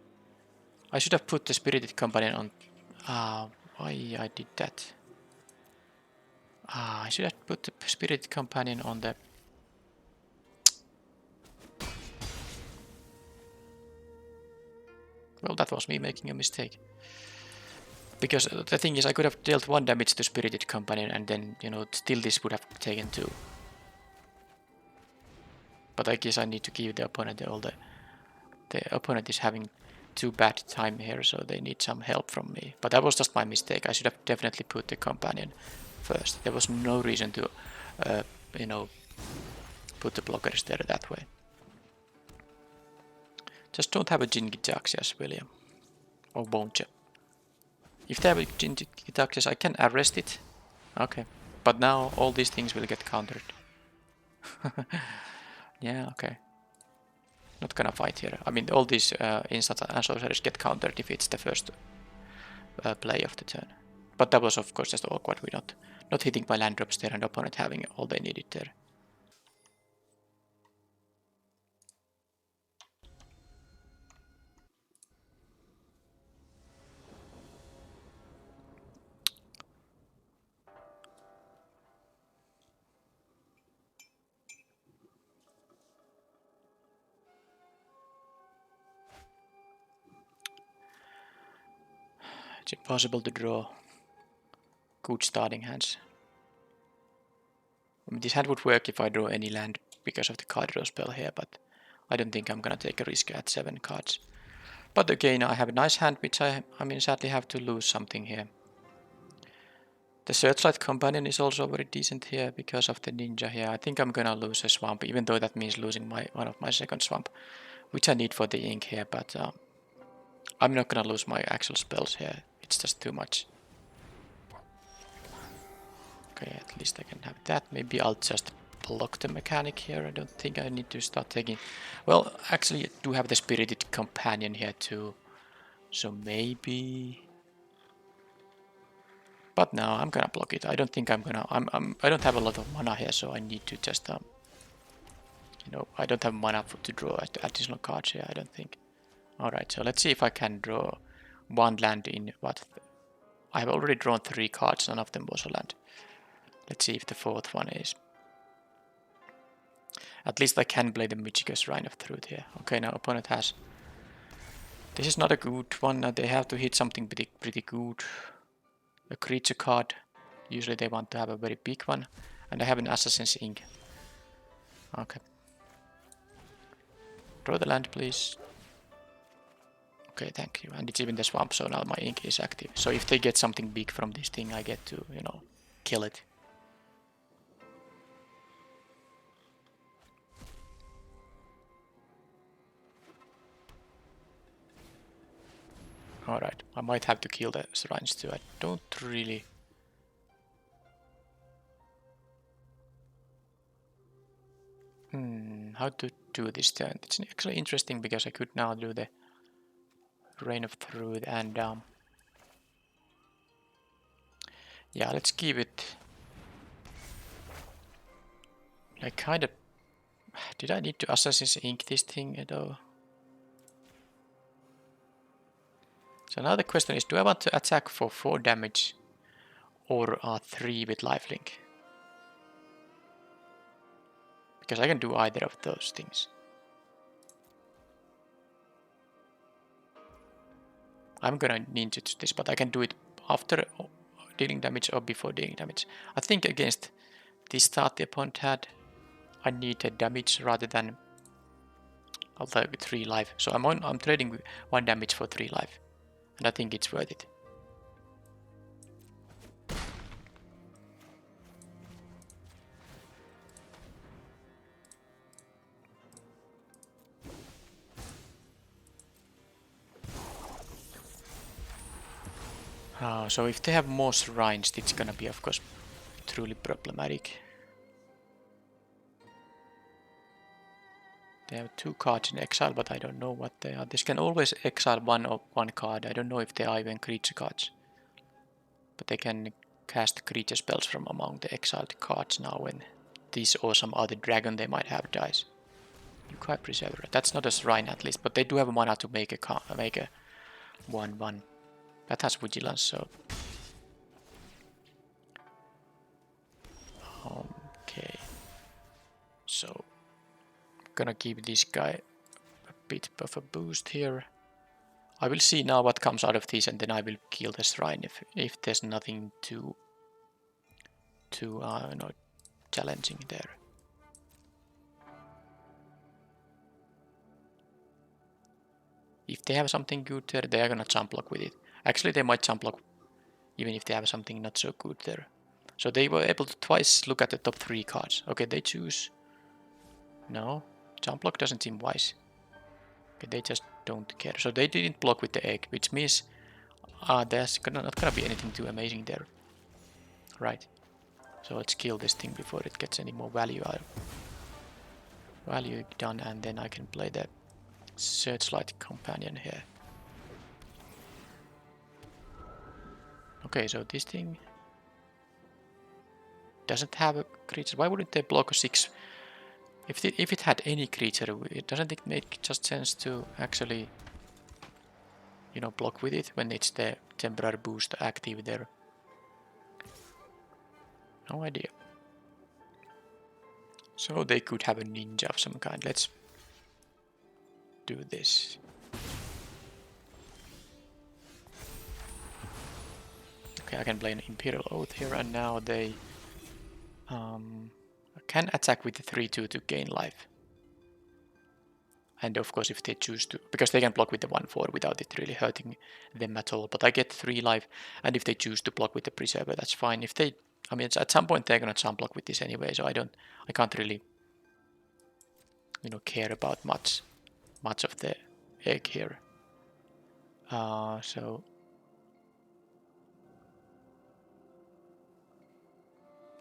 I should have put the Spirited Companion on... why I did that? I should have put the Spirited Companion on the... Well, that was me making a mistake. Because the thing is, I could have dealt 1 damage to Spirited Companion and then, you know, still this would have taken 2. But I guess I need to give the opponent all the... The opponent is having too bad time here, so they need some help from me. But that was just my mistake. I should have definitely put the companion first. There was no reason to, you know, put the blockers there that way. Just don't have a Jinkijaxias, William. Or won't you? If they have a Jinkijaxias, I can arrest it. Okay. But now all these things will get countered. Yeah, okay. Not gonna fight here. I mean, all these instants and sorceries get countered if it's the first play of the turn. But that was of course just awkward. We're not hitting my land drops there and opponent having all they needed there. It's impossible to draw good starting hands. I mean, this hand would work if I draw any land because of the card draw spell here, but I don't think I'm gonna take a risk at 7 cards. But again, I have a nice hand, which I mean, sadly have to lose something here. The Searchlight Companion is also very decent here because of the ninja here. I think I'm gonna lose a swamp, even though that means losing one of my second swamp, which I need for the ink here, but I'm not gonna lose my actual spells here. It's just too much. Okay, at least I can have that. Maybe I'll just block the mechanic here. I don't think I need to start taking... Well, actually I do have the Spirited Companion here too. So maybe... But no, I'm gonna block it. I don't think I'm gonna... I don't have a lot of mana here, so I need to just... you know, I don't have mana to draw additional cards here, I don't think. Alright, so let's see if I can draw 1 land in what... I have already drawn 3 cards, none of them was a land. Let's see if the 4th one is. At least I can play the Michiko's Rhine of Truth here. Okay, now opponent has This is not a good one. They have to hit something pretty good. A creature card. Usually they want to have a very big one. And I have an Assassin's Ink. Okay. Draw the land, please. Okay, thank you. And it's even the swamp, so now my ink is active. So if they get something big from this thing, I get to, you know, kill it. Alright, I might have to kill the shrines too. I don't really... how to do this turn? It's actually interesting because I could now do the Rain of Truth and... yeah, let's keep it... I kind of... Did I need to Assassin's Ink this thing at all? So now the question is, do I want to attack for 4 damage or 3 with lifelink? Because I can do either of those things. I'm gonna ninja to this, but I can do it after dealing damage or before dealing damage. I think against this start the opponent had, I needed damage rather than although with 3 life. So I'm trading 1 damage for 3 life. And I think it's worth it. So if they have more shrines, it's gonna be of course truly problematic. They have 2 cards in exile, but I don't know what they are. This can always exile one card. I don't know if they are even creature cards. But they can cast creature spells from among the exiled cards now when this or some other dragon they might have dies. Yukai Preserver. That's not a shrine at least, but they do have mana to make a 1/1. That has vigilance, so... Okay. So... I'm gonna give this guy a bit of a boost here. I will see now what comes out of this, and then I will kill the shrine if there's nothing too challenging there. If they have something good there, they are gonna jump block with it. Actually, they might jump block even if they have something not so good there. So they were able to twice look at the top 3 cards. Okay, they choose... No, jump block doesn't seem wise. Okay, they just don't care. So they didn't block with the egg, which means there's not gonna be anything too amazing there. Right. So let's kill this thing before it gets any more value out. Value done, and then I can play the Searchlight Companion here. Okay, so this thing doesn't have a creature. Why wouldn't they block a 6? If it had any creature, doesn't it make just sense to actually, you know, block with it when it's the temporary boost active there? No idea. So they could have a ninja of some kind. Let's do this. Okay, I can play an Imperial Oath here, and now they can attack with the 3/2 to gain life. And of course if they choose to, because they can block with the 1/4 without it really hurting them at all. But I get 3 life, and if they choose to block with the Preserver, that's fine. If they, I mean, at some point they're gonna jump block with this anyway, so I can't really, you know, care about much of the egg here. So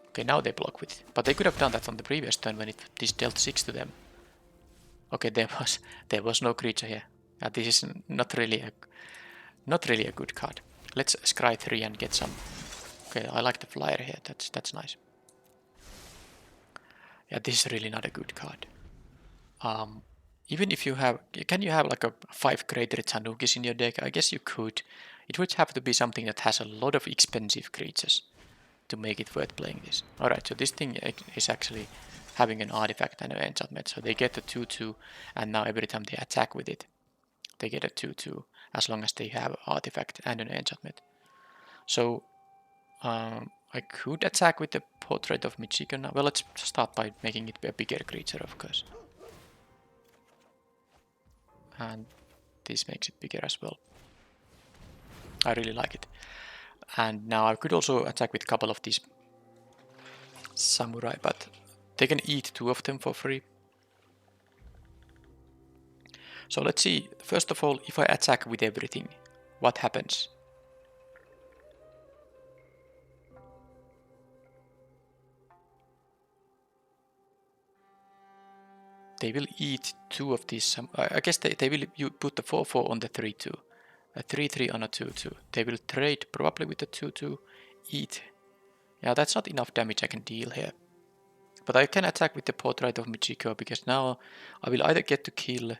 okay, now they block with it. But they could have done that on the previous turn when this dealt 6 to them. Okay, there was no creature here. This is not really a good card. Let's scry 3 and get some. Okay, I like the flyer here. That's nice. Yeah, this is really not a good card. Even if you have, can you have like a 5 Greater Tanukis in your deck? I guess you could. It would have to be something that has a lot of expensive creatures to make it worth playing this. Alright, so this thing is actually having an artifact and an enchantment. So they get the 2/2, and now every time they attack with it, they get a 2/2 as long as they have artifact and an enchantment. So I could attack with the portrait of Michiko now. Well, let's start by making it a bigger creature, of course. And this makes it bigger as well. I really like it. And now I could also attack with a couple of these samurai, but they can eat 2 of them for free. So let's see, first of all, if I attack with everything, what happens? They will eat 2 of these. I guess they will put the 4/4 on the 3/2, a 3/3 on a 2/2. They will trade probably with the 2/2, eat. Yeah, that's not enough damage I can deal here. But I can attack with the portrait of Michiko because now I will either get to kill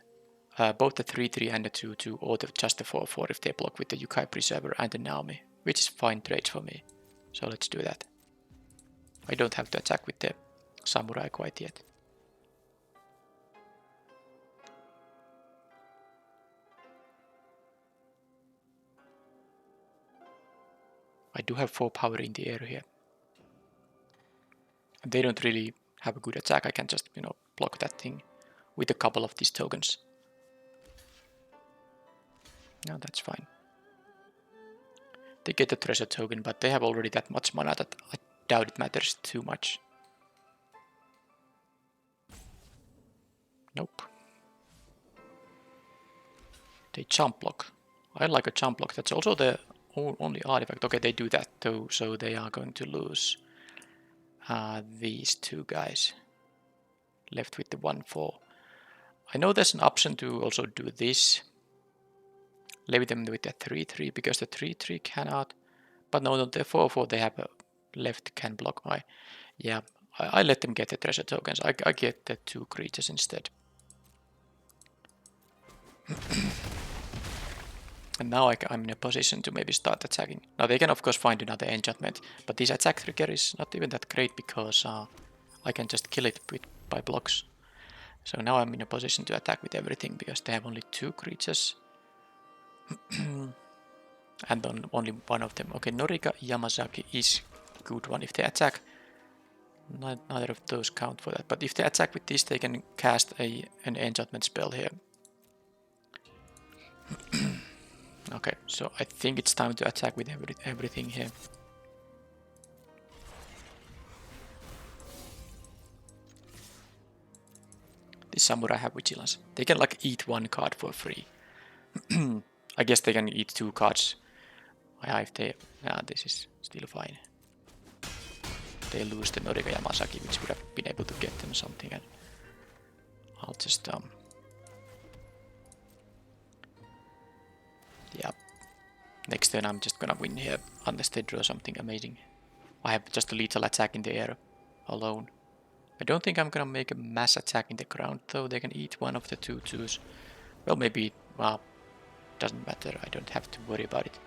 both the 3/3 and the 2/2 or just the 4/4 if they block with the Yukai Preserver and the Naomi, which is fine trades for me. So let's do that. I don't have to attack with the samurai quite yet. I do have 4 power in the air here. And they don't really have a good attack. I can just, block that thing with a couple of these tokens. No, that's fine. They get the treasure token, but they have already that much mana that I doubt it matters too much. Nope. They jump block. I like a jump block. That's also the only artifact. Okay, they do that too, so they are going to lose these 2 guys. Left with the 1/4. I know there's an option to also do this. Leave them with the 3/3 because the 3/3 cannot. But no, the 4/4 they have left can block my. Yeah, I let them get the treasure tokens. I get the 2 creatures instead. And now I'm in a position to maybe start attacking. Now they can of course find another enchantment, but this attack trigger is not even that great because I can just kill it by blocks. So now I'm in a position to attack with everything because they have only 2 creatures. And on only one of them. Okay, Norika Yamazaki is a good one. If they attack, neither of those count for that. But if they attack with this, they can cast an enchantment spell here. Okay, so I think it's time to attack with everything here. This samurai have vigilance. They can like eat 1 card for free. I guess they can eat 2 cards. If they, this is still fine. They lose the Norika Yamazaki, which would have been able to get them something. And I'll just yeah. Next turn I'm just gonna win here unless they draw something amazing. I have just a lethal attack in the air alone. I don't think I'm gonna make a mass attack in the ground though. They can eat 1 of the 2/2s. Well, maybe, doesn't matter. I don't have to worry about it.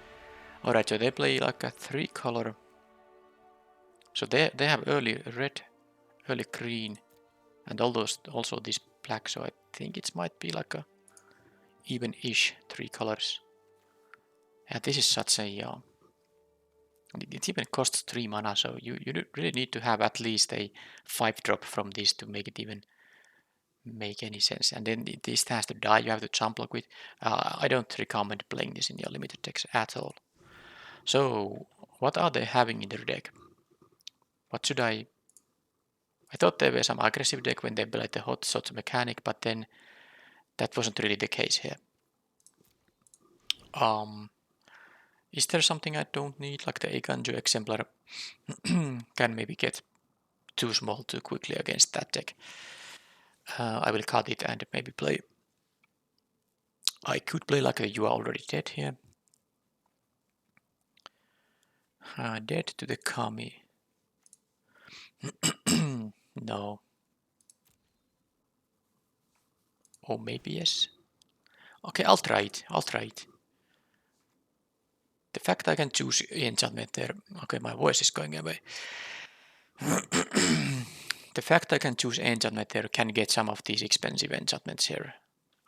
Alright, so they play like a 3 color. So they have early red, early green, and also this black. So I think it might be like a even-ish 3 colors. Yeah, this is such a it even costs 3 mana, so you really need to have at least a 5-drop from this to make it even make any sense. And then this has to die. You have to jump block with. I don't recommend playing this in your limited decks at all. So what are they having in their deck? What should I thought there were some aggressive deck when they played the hot shots mechanic, but then that wasn't really the case here. Is there something I don't need, like the Eikanjo Exemplar can maybe get too small too quickly against that deck? I will cut it and maybe play. I could play like a You Are Already Dead here. Dead to the Kami. No. Or maybe yes. Okay, I'll try it. The fact I can choose enchantment there. Okay, my voice is going away. The fact I can choose enchantment there can get some of these expensive enchantments here.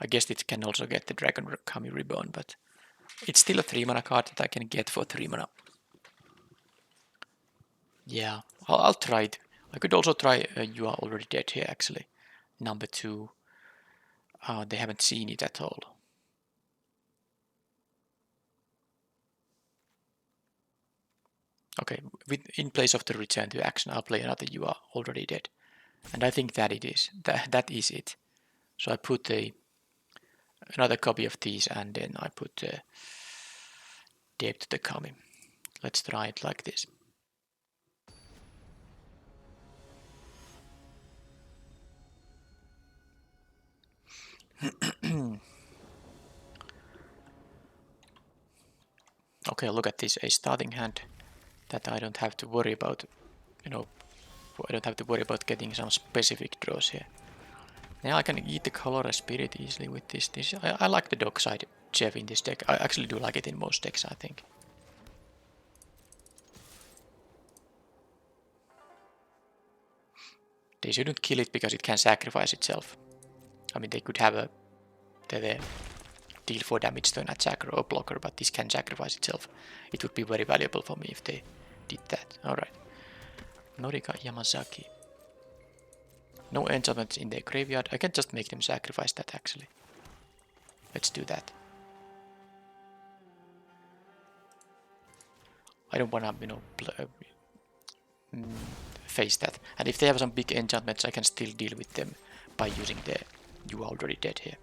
I guess it can also get the Dragon Kami Reborn, but it's still a 3 mana card that I can get for 3 mana. Yeah, I'll try it. I could also try You Are Already Dead here, actually. Number 2. They haven't seen it at all. Okay, in place of the return to action, I'll play another You Are Already Dead. And I think that it is. That is it. So I put another copy of these, and then I put Dead to the Kami. Let's try it like this. Okay, look at this, a starting hand that I don't have to worry about, you know, I don't have to worry about getting some specific draws here. Now I can eat the color spirit easily with this. I like the Dockside Jeff in this deck. I actually do like it in most decks, I think. They shouldn't kill it because it can sacrifice itself. I mean, they could have the deal 4 damage to an attacker or a blocker, but this can sacrifice itself. It would be very valuable for me if they did that. Alright. Norika Yamazaki. No enchantments in their graveyard. I can just make them sacrifice that, actually. Let's do that. I don't wanna, face that. And if they have some big enchantments, I can still deal with them by using the You Are Already Dead here.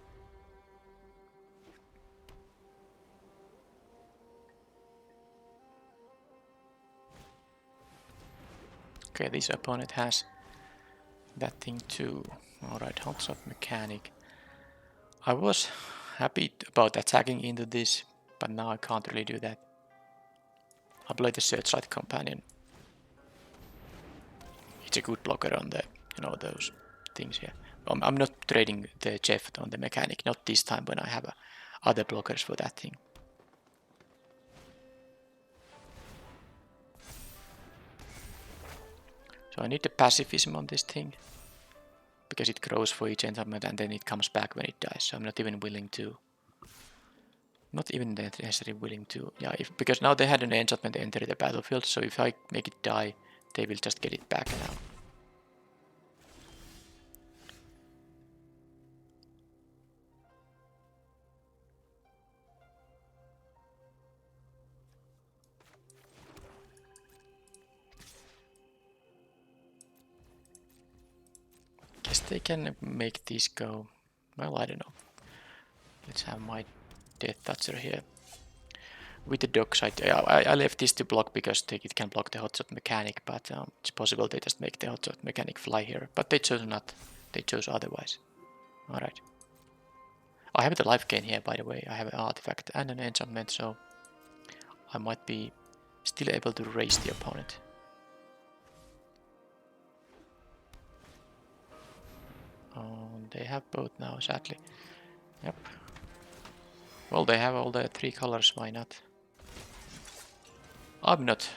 Okay, this opponent has that thing too. Alright, Hotshot Mechanic. I was happy about attacking into this, but now I can't really do that. I'll play the Searchlight Companion. It's a good blocker on the, those things here. I'm not trading the Jeff on the Mechanic, not this time when I have other blockers for that thing. So I need the pacifism on this thing, because it grows for each enchantment and then it comes back when it dies. So I'm not even willing to, necessarily willing to, yeah, because now they had an enchantment enter the battlefield, so if I make it die, they will just get it back now. Guess they can make this go, well, I don't know. Let's have my Death Toucher here. With the Dockside, I left this to block because it can block the Hotshot Mechanic, but it's possible they just make the Hotshot Mechanic fly here. But they chose not, they chose otherwise. Alright. I have the life gain here, by the way. I have an artifact and an enchantment, so I might be still able to raise the opponent. They have both now, sadly. Yep. Well, they have all the 3 colors, why not? I'm not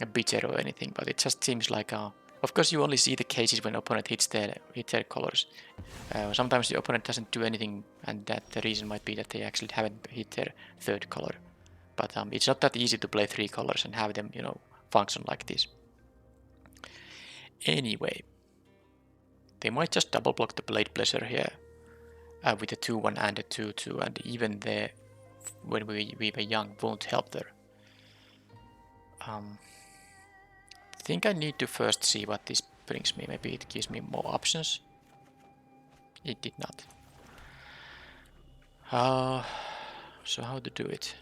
a bitter or anything, but it just seems like of course you only see the cases when opponent hits their colors. Sometimes the opponent doesn't do anything, and that the reason might be that they actually haven't hit their 3rd color. But it's not that easy to play 3 colors and have them, function like this. Anyway, they might just double block the Blade Pleasure here with a 2-1 and a 2-2, and even the when we were young won't help there. I think I need to first see what this brings me. Maybe it gives me more options. It did not. So how to do it?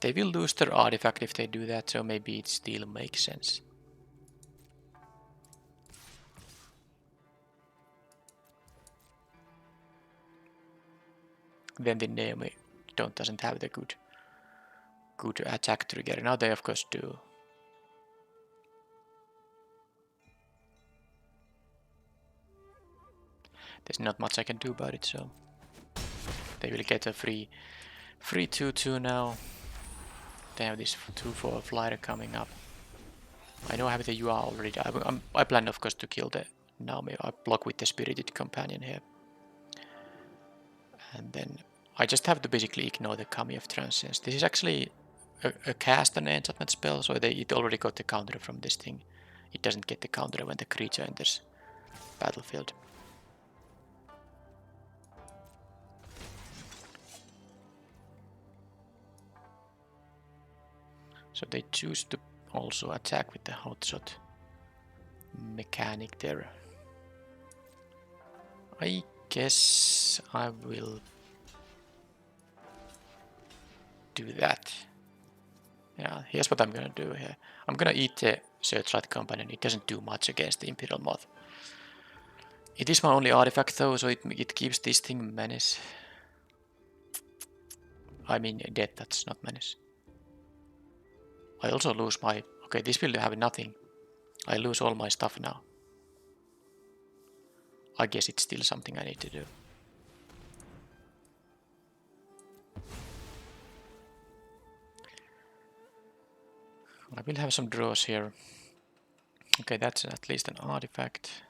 They will lose their artifact if they do that, so maybe it still makes sense. Then the Naomi doesn't have the good attack trigger. Now they of course do. There's not much I can do about it, so they will get a free 2-2 now. They have this 2-4 flyer coming up. I know I have the UR already. I plan, of course, to kill the Naomi. I block with the Spirited Companion here. And then I just have to basically ignore the Kami of Transience. This is actually a cast an enchantment spell, so it already got the counter from this thing. It doesn't get the counter when the creature enters battlefield. So they choose to also attack with the hotshot mechanic there. I guess I will do that. Yeah, here's what I'm gonna do here. I'm gonna eat the Searchlight Companion. It doesn't do much against the Imperial Moth. It is my only artifact though, so it gives this thing menace. I mean death, that's not menace. I also lose my... Okay, this will have nothing. I lose all my stuff now. I guess it's still something I need to do. I will have some draws here. Okay, that's at least an artifact.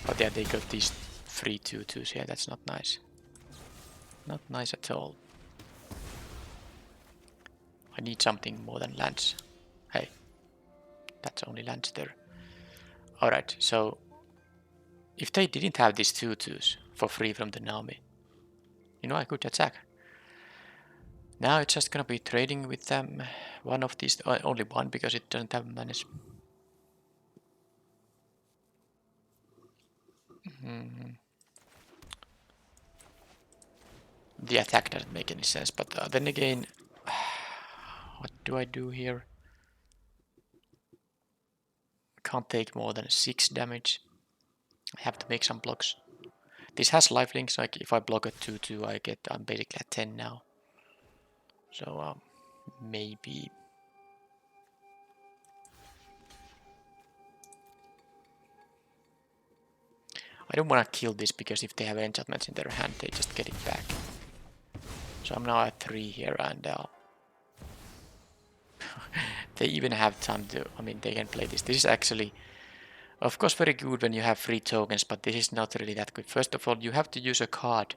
But yeah, they got these 3 2/2s here, that's not nice. Not nice at all. I need something more than lands. Hey, that's only lands there. Alright, so if they didn't have these 2/2s for free from the Naomi, you know, I could attack. Now it's just gonna be trading with them. One of these, only one because it doesn't have menace. The attack doesn't make any sense, but then again, what do I do here? I can't take more than 6 damage. I have to make some blocks. This has lifelinks, like if I block a 2/2, I'm basically at 10 now. So maybe... I don't want to kill this because if they have enchantments in their hand, they just get it back. So I'm now at 3 here, and they even have time to... I mean, they can play this. This is actually, of course, very good when you have free tokens, but this is not really that good. First of all, you have to use a card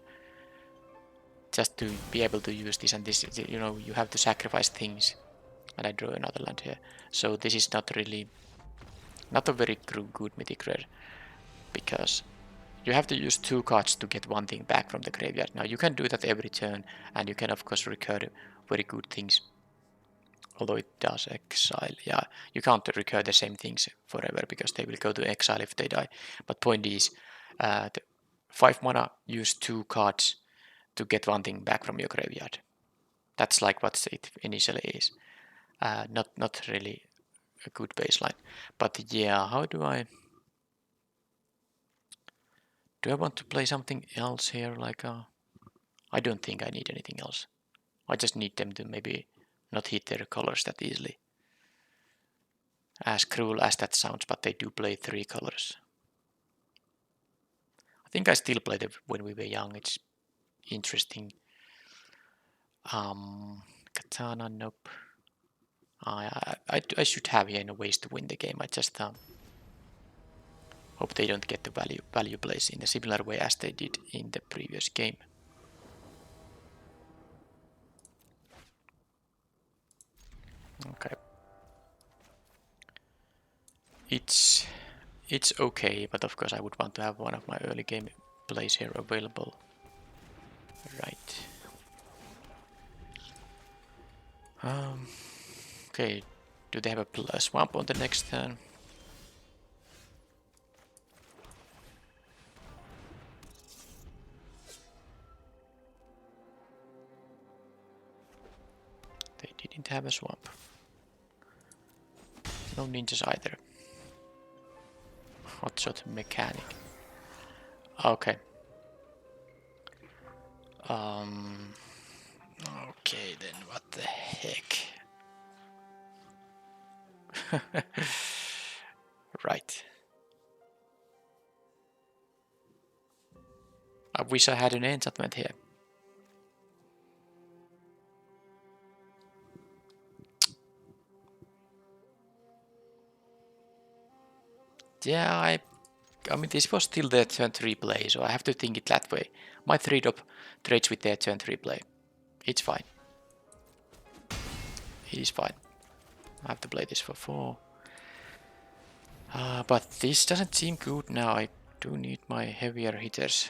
just to be able to use this, and this, you know, you have to sacrifice things. And I draw another land here. So this is not really... not a very good mythic rare, because you have to use 2 cards to get 1 thing back from the graveyard. Now you can do that every turn, and you can of course recur very good things. Although it does exile, yeah, you can't recur the same things forever because they will go to exile if they die. But point is, the 5 mana, use 2 cards to get 1 thing back from your graveyard. That's like what it initially is. Not really a good baseline. But yeah, how do I... Do I want to play something else here? Like, I don't think I need anything else. I just need them to maybe not hit their colors that easily. As cruel as that sounds, but they do play 3 colors. I think I still played it when we were young. It's interesting. Katana, nope. I should have here no ways to win the game. I just hope they don't get the value plays in a similar way as they did in the previous game. Okay. It's okay, but of course I would want to have one of my early game plays here available. Right. Okay, do they have a swamp on the next turn? They didn't have a swamp. No ninjas either. Hotshot mechanic. Okay. Okay, then what the heck? Right. I wish I had an enchantment here. Yeah, I mean, this was still their turn 3 play, so I have to think it that way. My 3-drop trades with their turn 3 play. It's fine. It is fine. I have to play this for 4. But this doesn't seem good now. I do need my heavier hitters.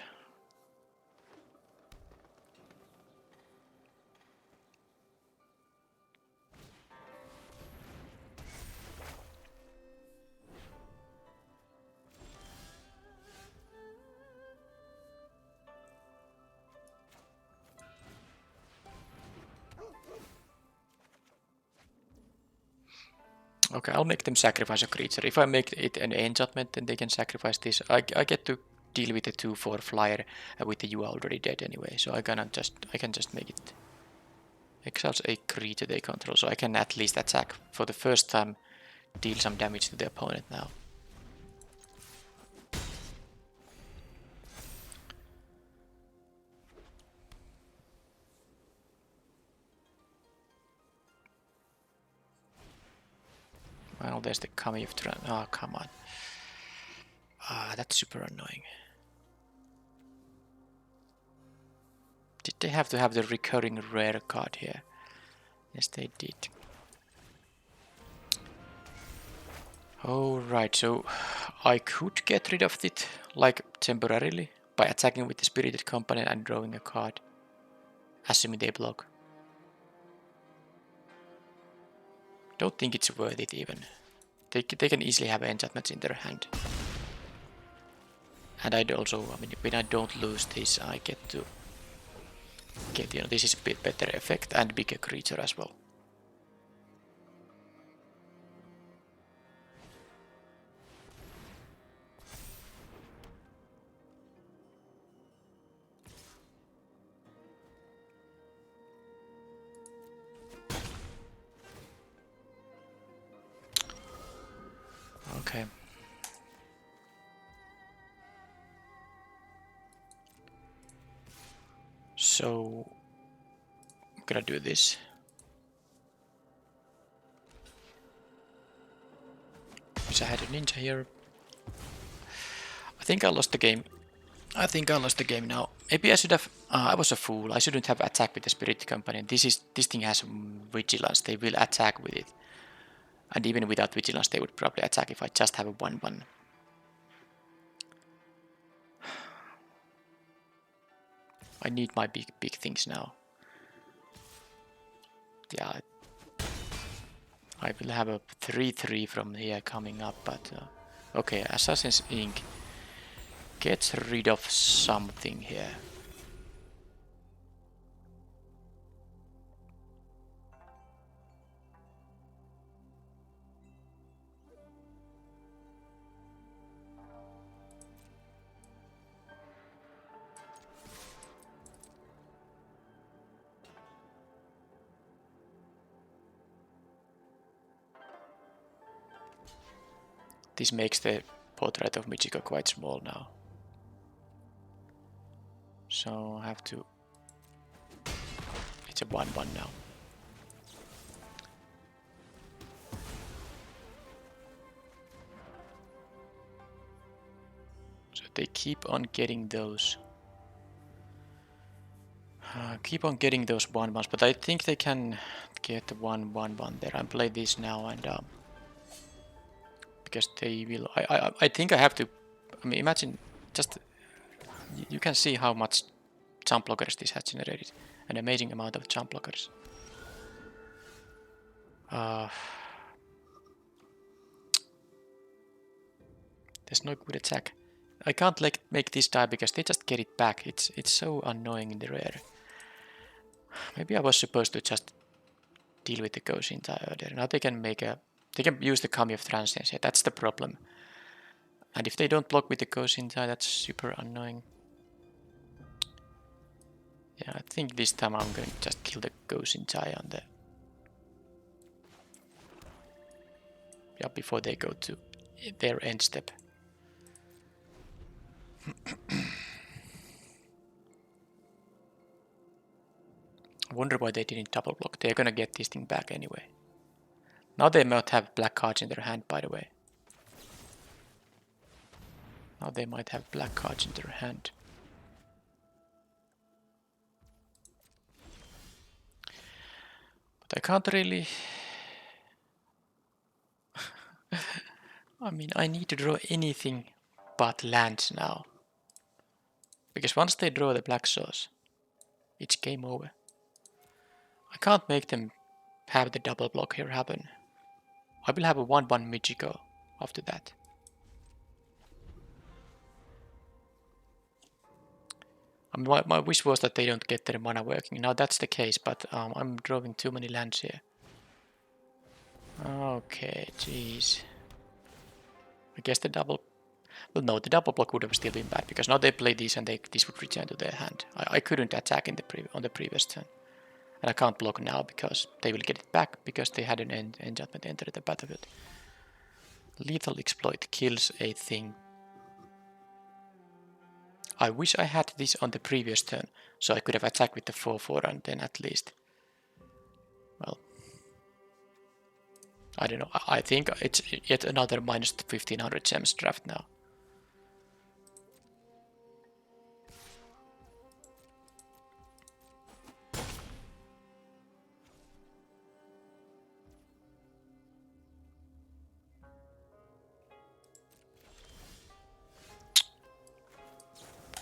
Okay, I'll make them sacrifice a creature. If I make it an enchantment, then they can sacrifice this. I get to deal with the 2/4 flyer with the you are already dead anyway, so I can just make it exiles a creature they control, so I can at least attack for the first time, deal some damage to the opponent now. Well, there's the Kamigawa. Oh, come on. That's super annoying. Did they have to have the recurring rare card here? Yes, they did. Alright, so I could get rid of it, like temporarily, by attacking with the Spirited Company and drawing a card, assuming they block. Don't think it's worth it even. They can easily have enchantments in their hand. And I'd also, I mean, when I don't lose this, I get, this is a bit better effect and bigger creature as well. Okay. So I'm gonna do this. Because I had a ninja here. I think I lost the game. I think I lost the game now. Maybe I should have. I was a fool. I shouldn't have attacked with the Spirit Company. This thing has vigilance. They will attack with it. And even without vigilance, they would probably attack if I just have a 1/1. I need my big things now. Yeah, I will have a 3/3 from here coming up, but okay, Assassin's Ink gets rid of something here. This makes the portrait of Michiko quite small now. So I have to... It's a 1/1 now. So they keep on getting those. Keep on getting those 1/1s, but I think they can get the 1/1 there. I'll play this now and... because they will... I think I have to... I mean, imagine just... You can see how much jump blockers this has generated. An amazing amount of jump blockers. There's no good attack. I can't make this die because they just get it back. It's so annoying in the rare. Maybe I was supposed to just deal with the Goshintai earlier. Now they can make a... They can use the Kami of Transience. Yeah, that's the problem. And if they don't block with the Goshintai, that's super annoying. Yeah, I think this time I'm going to just kill the Goshintai on the... Yeah, before they go to their end step. I wonder why they didn't double block. They're gonna get this thing back anyway. Now they might have black cards in their hand, by the way. Now they might have black cards in their hand. But I can't really... I mean, I need to draw anything but lands now. Because once they draw the black sauce, it's game over. I can't make them have the double block here happen. I will have a 1-1 Michiko after that. I mean, my wish was that they don't get their mana working. Now that's the case, but I'm drawing too many lands here. Okay, jeez. I guess the double... Well, no, the double block would have still been bad, because now they play these and this would return to their hand. I couldn't attack in on the previous turn. And I can't block now, because they will get it back, because they had an enchantment enter the battlefield. Lethal Exploit kills a thing. I wish I had this on the previous turn, so I could have attacked with the 4-4 and then at least... Well... I don't know, I think it's yet another minus 1500 gems draft now.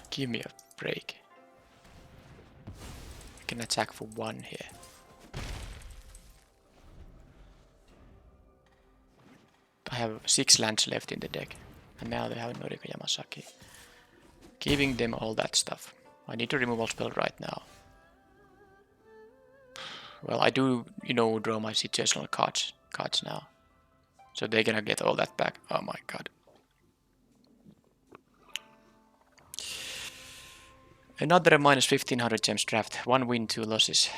Give me a break. I can attack for 1 here. I have 6 lands left in the deck. And now they have Noriko Yamasaki. Giving them all that stuff. I need a removal spell right now. Well, I do, you know, draw my situational cards now. So they're gonna get all that back. Oh my god. Another minus 1500 gems draft. 1 win, 2 losses.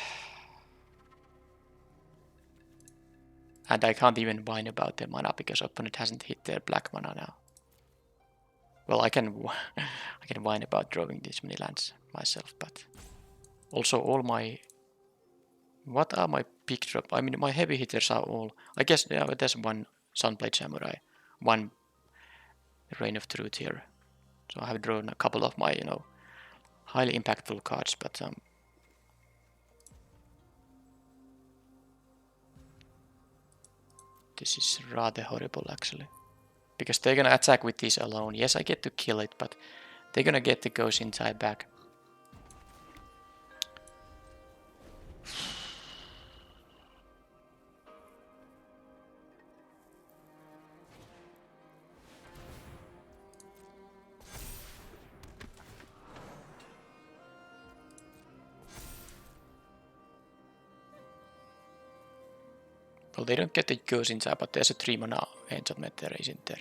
And I can't even whine about their mana because opponent hasn't hit their black mana now. Well, I can whine about drawing this many lands myself, but also all my... What are my big drop? I mean, my heavy hitters are all... I guess there's 1 Sunblade Samurai, 1 Reign of Truth here. So I have drawn a couple of my, you know, highly impactful cards, but this is rather horrible actually. Because they're gonna attack with this alone. Yes, I get to kill it, but they're gonna get the Ghost inside back. Well, they don't get the Ghost inside, but there's a 3 mana enchantment there, isn't there?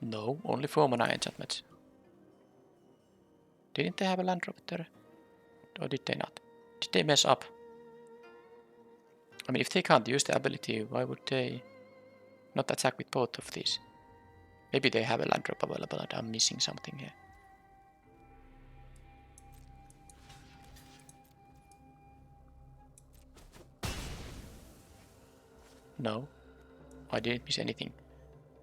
No, only 4 mana enchantments. Didn't they have a land drop there? Or did they not? Did they mess up? I mean, if they can't use the ability, why would they not attack with both of these? Maybe they have a land drop available and I'm missing something here. No, I didn't miss anything.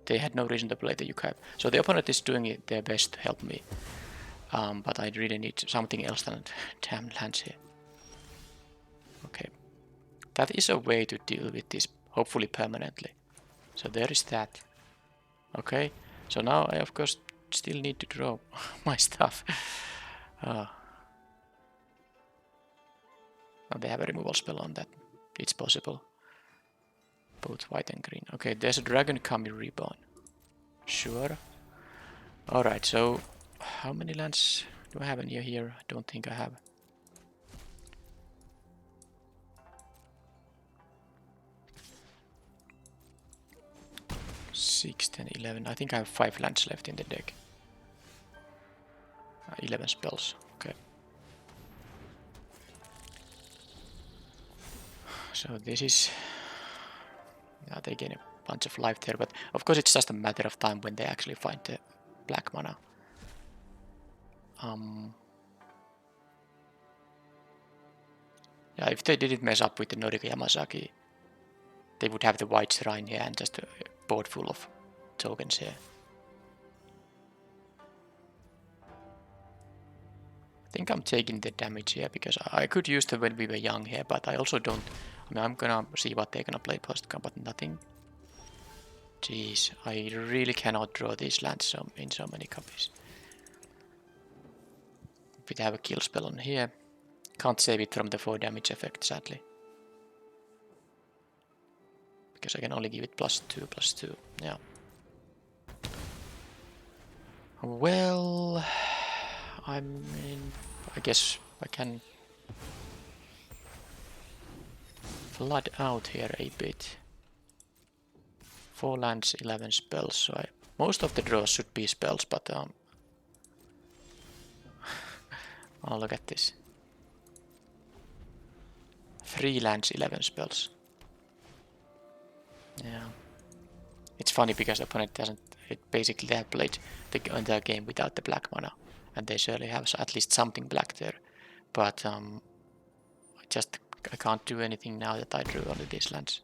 They had no reason to play the Yukab. So the opponent is doing their best to help me. But I really need something else than damn lands here. Okay. That is a way to deal with this, hopefully permanently. So there is that. Okay. So now I of course still need to draw my stuff. Now they have a removal spell on that. It's possible. Both white and green. Okay, there's a Dragon Kami Reborn. Sure. Alright, so how many lands do I have in here? I don't think I have. Six, 10, 11. I think I have 5 lands left in the deck. 11 spells. Okay. So this is... Yeah, they gain a bunch of life there, but of course it's just a matter of time when they actually find the black mana. Yeah, if they didn't mess up with the Noriko Yamasaki, they would have the white shrine here and just a board full of tokens here. I think I'm taking the damage here because I could use them when we were young here, but I also don't. I mean, I'm gonna see what they're gonna play post combat. Nothing. Jeez, I really cannot draw these lands in so many copies. We have a kill spell on here. Can't save it from the 4 damage effect, sadly. Because I can only give it +2/+2. Yeah. Well, I mean, I guess I can flood out here a bit. 4 lands, 11 spells. So most of the draws should be spells, but oh, look at this. 3 lands, 11 spells. Yeah. It's funny because the opponent doesn't. Basically, they have played the entire game without the black mana, and they surely have at least something black there. But I can't do anything now that I drew only these lands.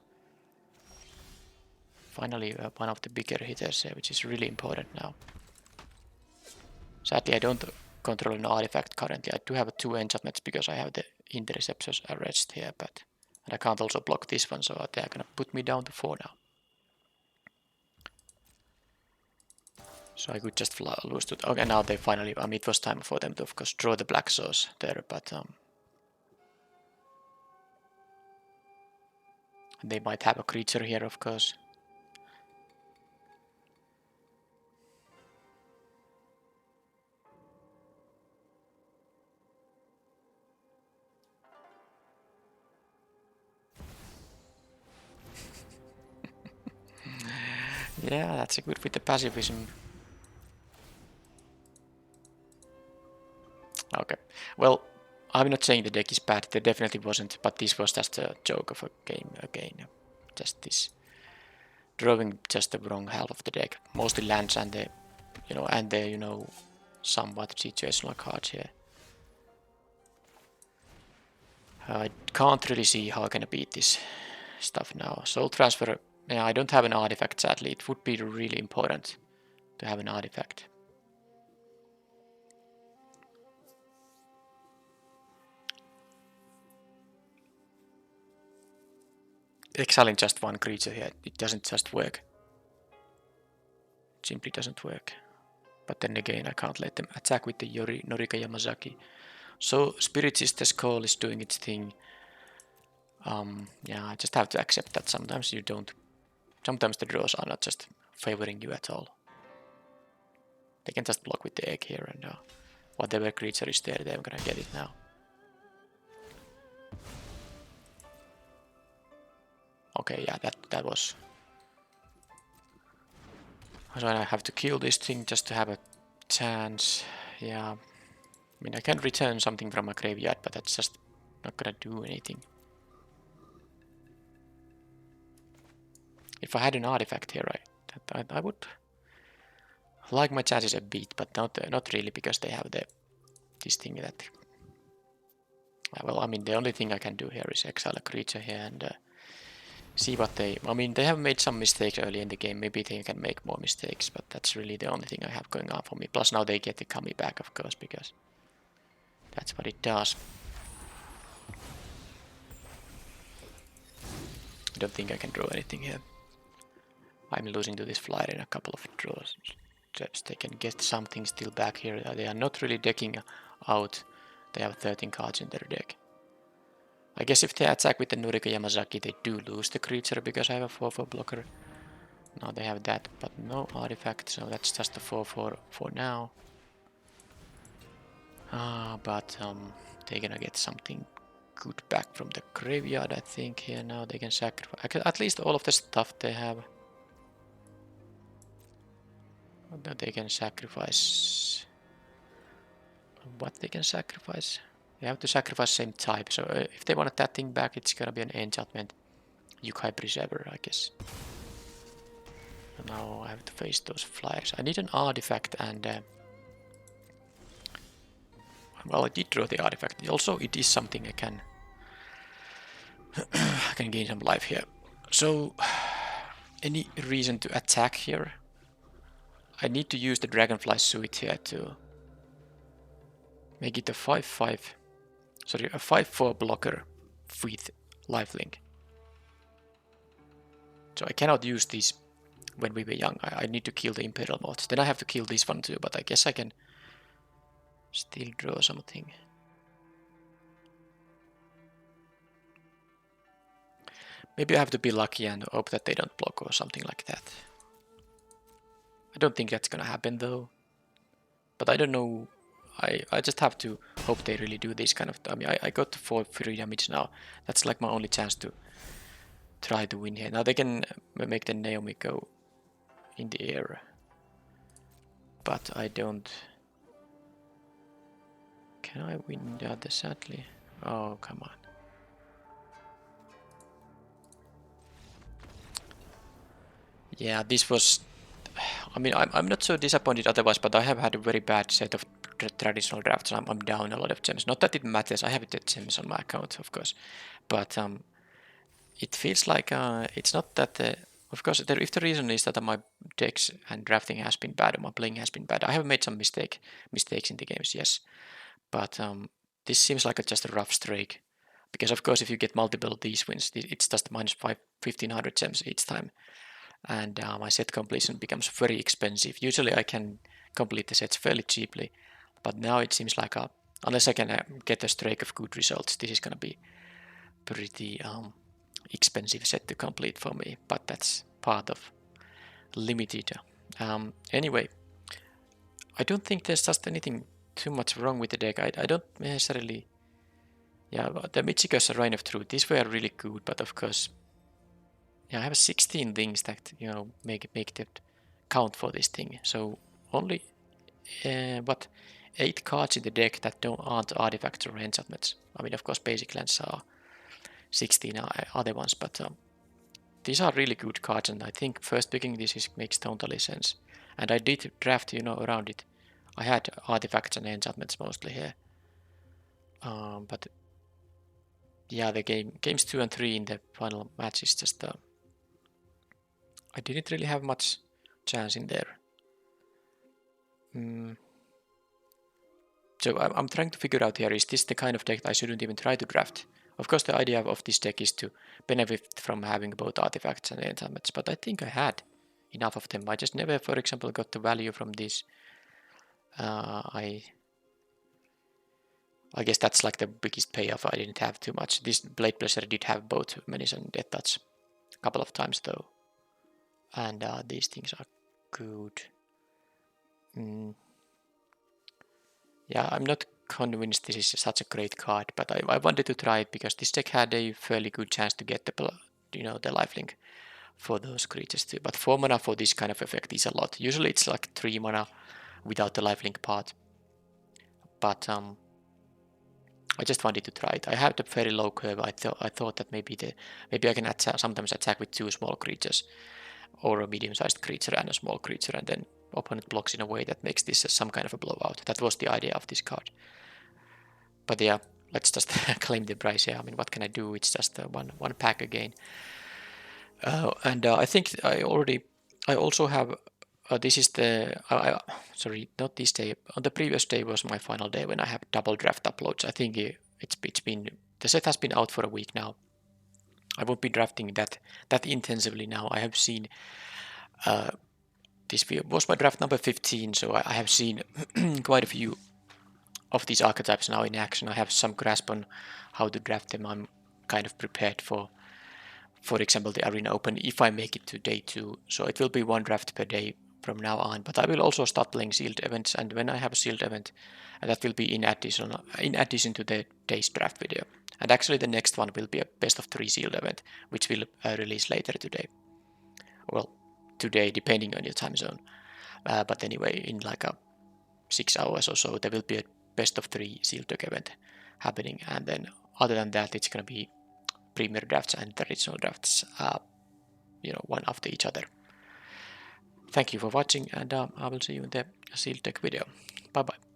Finally, one of the bigger hitters here, which is really important now. Sadly, I don't control an artifact currently. I do have 2 enchantments because I have the Interceptor's Arrest here, and I can't also block this one, so they're gonna put me down to 4 now. So I could just lose to... Okay, now they finally... I mean, it was time for them to, of course, draw the black source there, but... they might have a creature here, of course. Yeah, that's a good with the pacifism. Okay, well, I'm not saying the deck is bad, there definitely wasn't, but this was just a joke of a game again. Just this drawing just the wrong half of the deck. Mostly lands and the somewhat situational cards here. I can't really see how I can beat this stuff now. Soul Transfer, yeah, I don't have an artifact sadly. It would be really important to have an artifact. Exiling just 1 creature here, it doesn't just work. It simply doesn't work. But then again, I can't let them attack with the Norika Yamazaki. So Spirit Sister's Call is doing its thing. Yeah, I just have to accept that sometimes you don't... Sometimes the draws are not just favoring you at all. They can just block with the egg here and whatever creature is there, they're gonna get it now. Okay, yeah, that was... So I have to kill this thing just to have a chance. Yeah, I mean I can return something from my graveyard, but that's just not gonna do anything. If I had an artifact here, I would like my chances a bit, but not really because they have this thing that... Well, I mean the only thing I can do here is exile a creature here and see what they... I mean they have made some mistakes early in the game, maybe they can make more mistakes, but that's really the only thing I have going on for me. Plus now they get the Kami back, of course, because that's what it does. I don't think I can draw anything here. I'm losing to this flyer in a couple of draws. Steps. They can get something still back here. They are not really decking out. They have 13 cards in their deck. I guess if they attack with the Norika Yamazaki, they do lose the creature because I have a 4/4 blocker. Now they have that, but no artifact, so that's just a 4/4 for now. But they're gonna get something good back from the graveyard, I think. Here now they can sacrifice at least all of the stuff they have. They can sacrifice. What they can sacrifice? They have to sacrifice same type. So if they want that thing back, it's gonna be an enchantment. Yukai Preserver, I guess. So now I have to face those flyers. I need an artifact and well, I did draw the artifact. Also, it is something I can I can gain some life here. So, any reason to attack here? I need to use the Dragonfly Suit here to make it a 5-5, sorry, a 5-4 blocker with lifelink. So I cannot use these when we were young. I need to kill the Imperial Moths. Then I have to kill this one too, but I guess I can still draw something. Maybe I have to be lucky and hope that they don't block or something like that. I don't think that's gonna happen though. But I don't know. I just have to hope they really do this kind of... I mean, I got 4 free damage now. That's like my only chance to try to win here. Now they can make the Naomi go in the air. But I don't... Can I win the other sadly? Oh, come on. Yeah, this was... I mean, I'm not so disappointed otherwise, but I have had a very bad set of traditional drafts. I'm down a lot of gems. Not that it matters. I have the gems on my account, of course. But it feels like it's not that... of course, if the reason is that my decks and drafting has been bad, or my playing has been bad, I have made some mistakes in the games, yes. But this seems like just a rough streak. Because, of course, if you get multiple of these wins, it's just minus 1500 gems each time. And my set completion becomes very expensive. Usually I can complete the sets fairly cheaply, but now it seems like unless I can get a streak of good results, this is going to be pretty expensive set to complete for me, but that's part of limited. Anyway, I don't think there's just anything too much wrong with the deck. I don't necessarily... Yeah, the Michiko's Reign of Truth, these were really good, but of course... Yeah, I have 16 things that, you know, make that count for this thing. So only, 8 cards in the deck that aren't artifacts or enchantments. I mean, of course, basic lands are 16 other ones, but these are really good cards, and I think first picking this makes totally sense. And I did draft, you know, around it. I had artifacts and enchantments mostly here. But yeah, the games 2 and 3 in the final match is just... I didn't really have much chance in there. So I'm trying to figure out here, is this the kind of deck I shouldn't even try to draft? Of course, the idea of this deck is to benefit from having both artifacts and enchantments, but I think I had enough of them. I just never, for example, got the value from this. I guess that's like the biggest payoff. I didn't have too much. This Blade Blazer did have both Menace and Death Touch a couple of times though. And these things are good. Yeah, I'm not convinced this is such a great card, but I wanted to try it because this deck had a fairly good chance to get the, you know, the lifelink for those creatures too. But 4 mana for this kind of effect is a lot. Usually it's like 3 mana without the lifelink part. But I just wanted to try it. I have the very low curve. I thought that maybe I can sometimes attack with 2 small creatures, or a medium-sized creature and a small creature, and then opponent blocks in a way that makes this some kind of a blowout. That was the idea of this card. But yeah, let's just claim the price. Yeah, I mean, what can I do? It's just one pack again. And I think I also have... this is the... sorry, not this day. On the previous day was my final day when I have double draft uploads. I think it's been... The set has been out for a week now. I won't be drafting that intensively now. I have seen... this was my draft number 15, so I have seen quite a few of these archetypes now in action. I have some grasp on how to draft them. I'm kind of prepared for example, the Arena Open if I make it to day 2. So it will be 1 draft per day from now on. But I will also start playing sealed events, and when I have a sealed event, that will be in addition to the day's draft video. And actually the next one will be a best of 3 sealed event, which will release later today. Well, today, depending on your time zone. But anyway, in like 6 hours or so, there will be a best of 3 sealed deck event happening. And then other than that, it's going to be premier drafts and traditional drafts, you know, one after each other. Thank you for watching, and I will see you in the sealed deck video. Bye bye.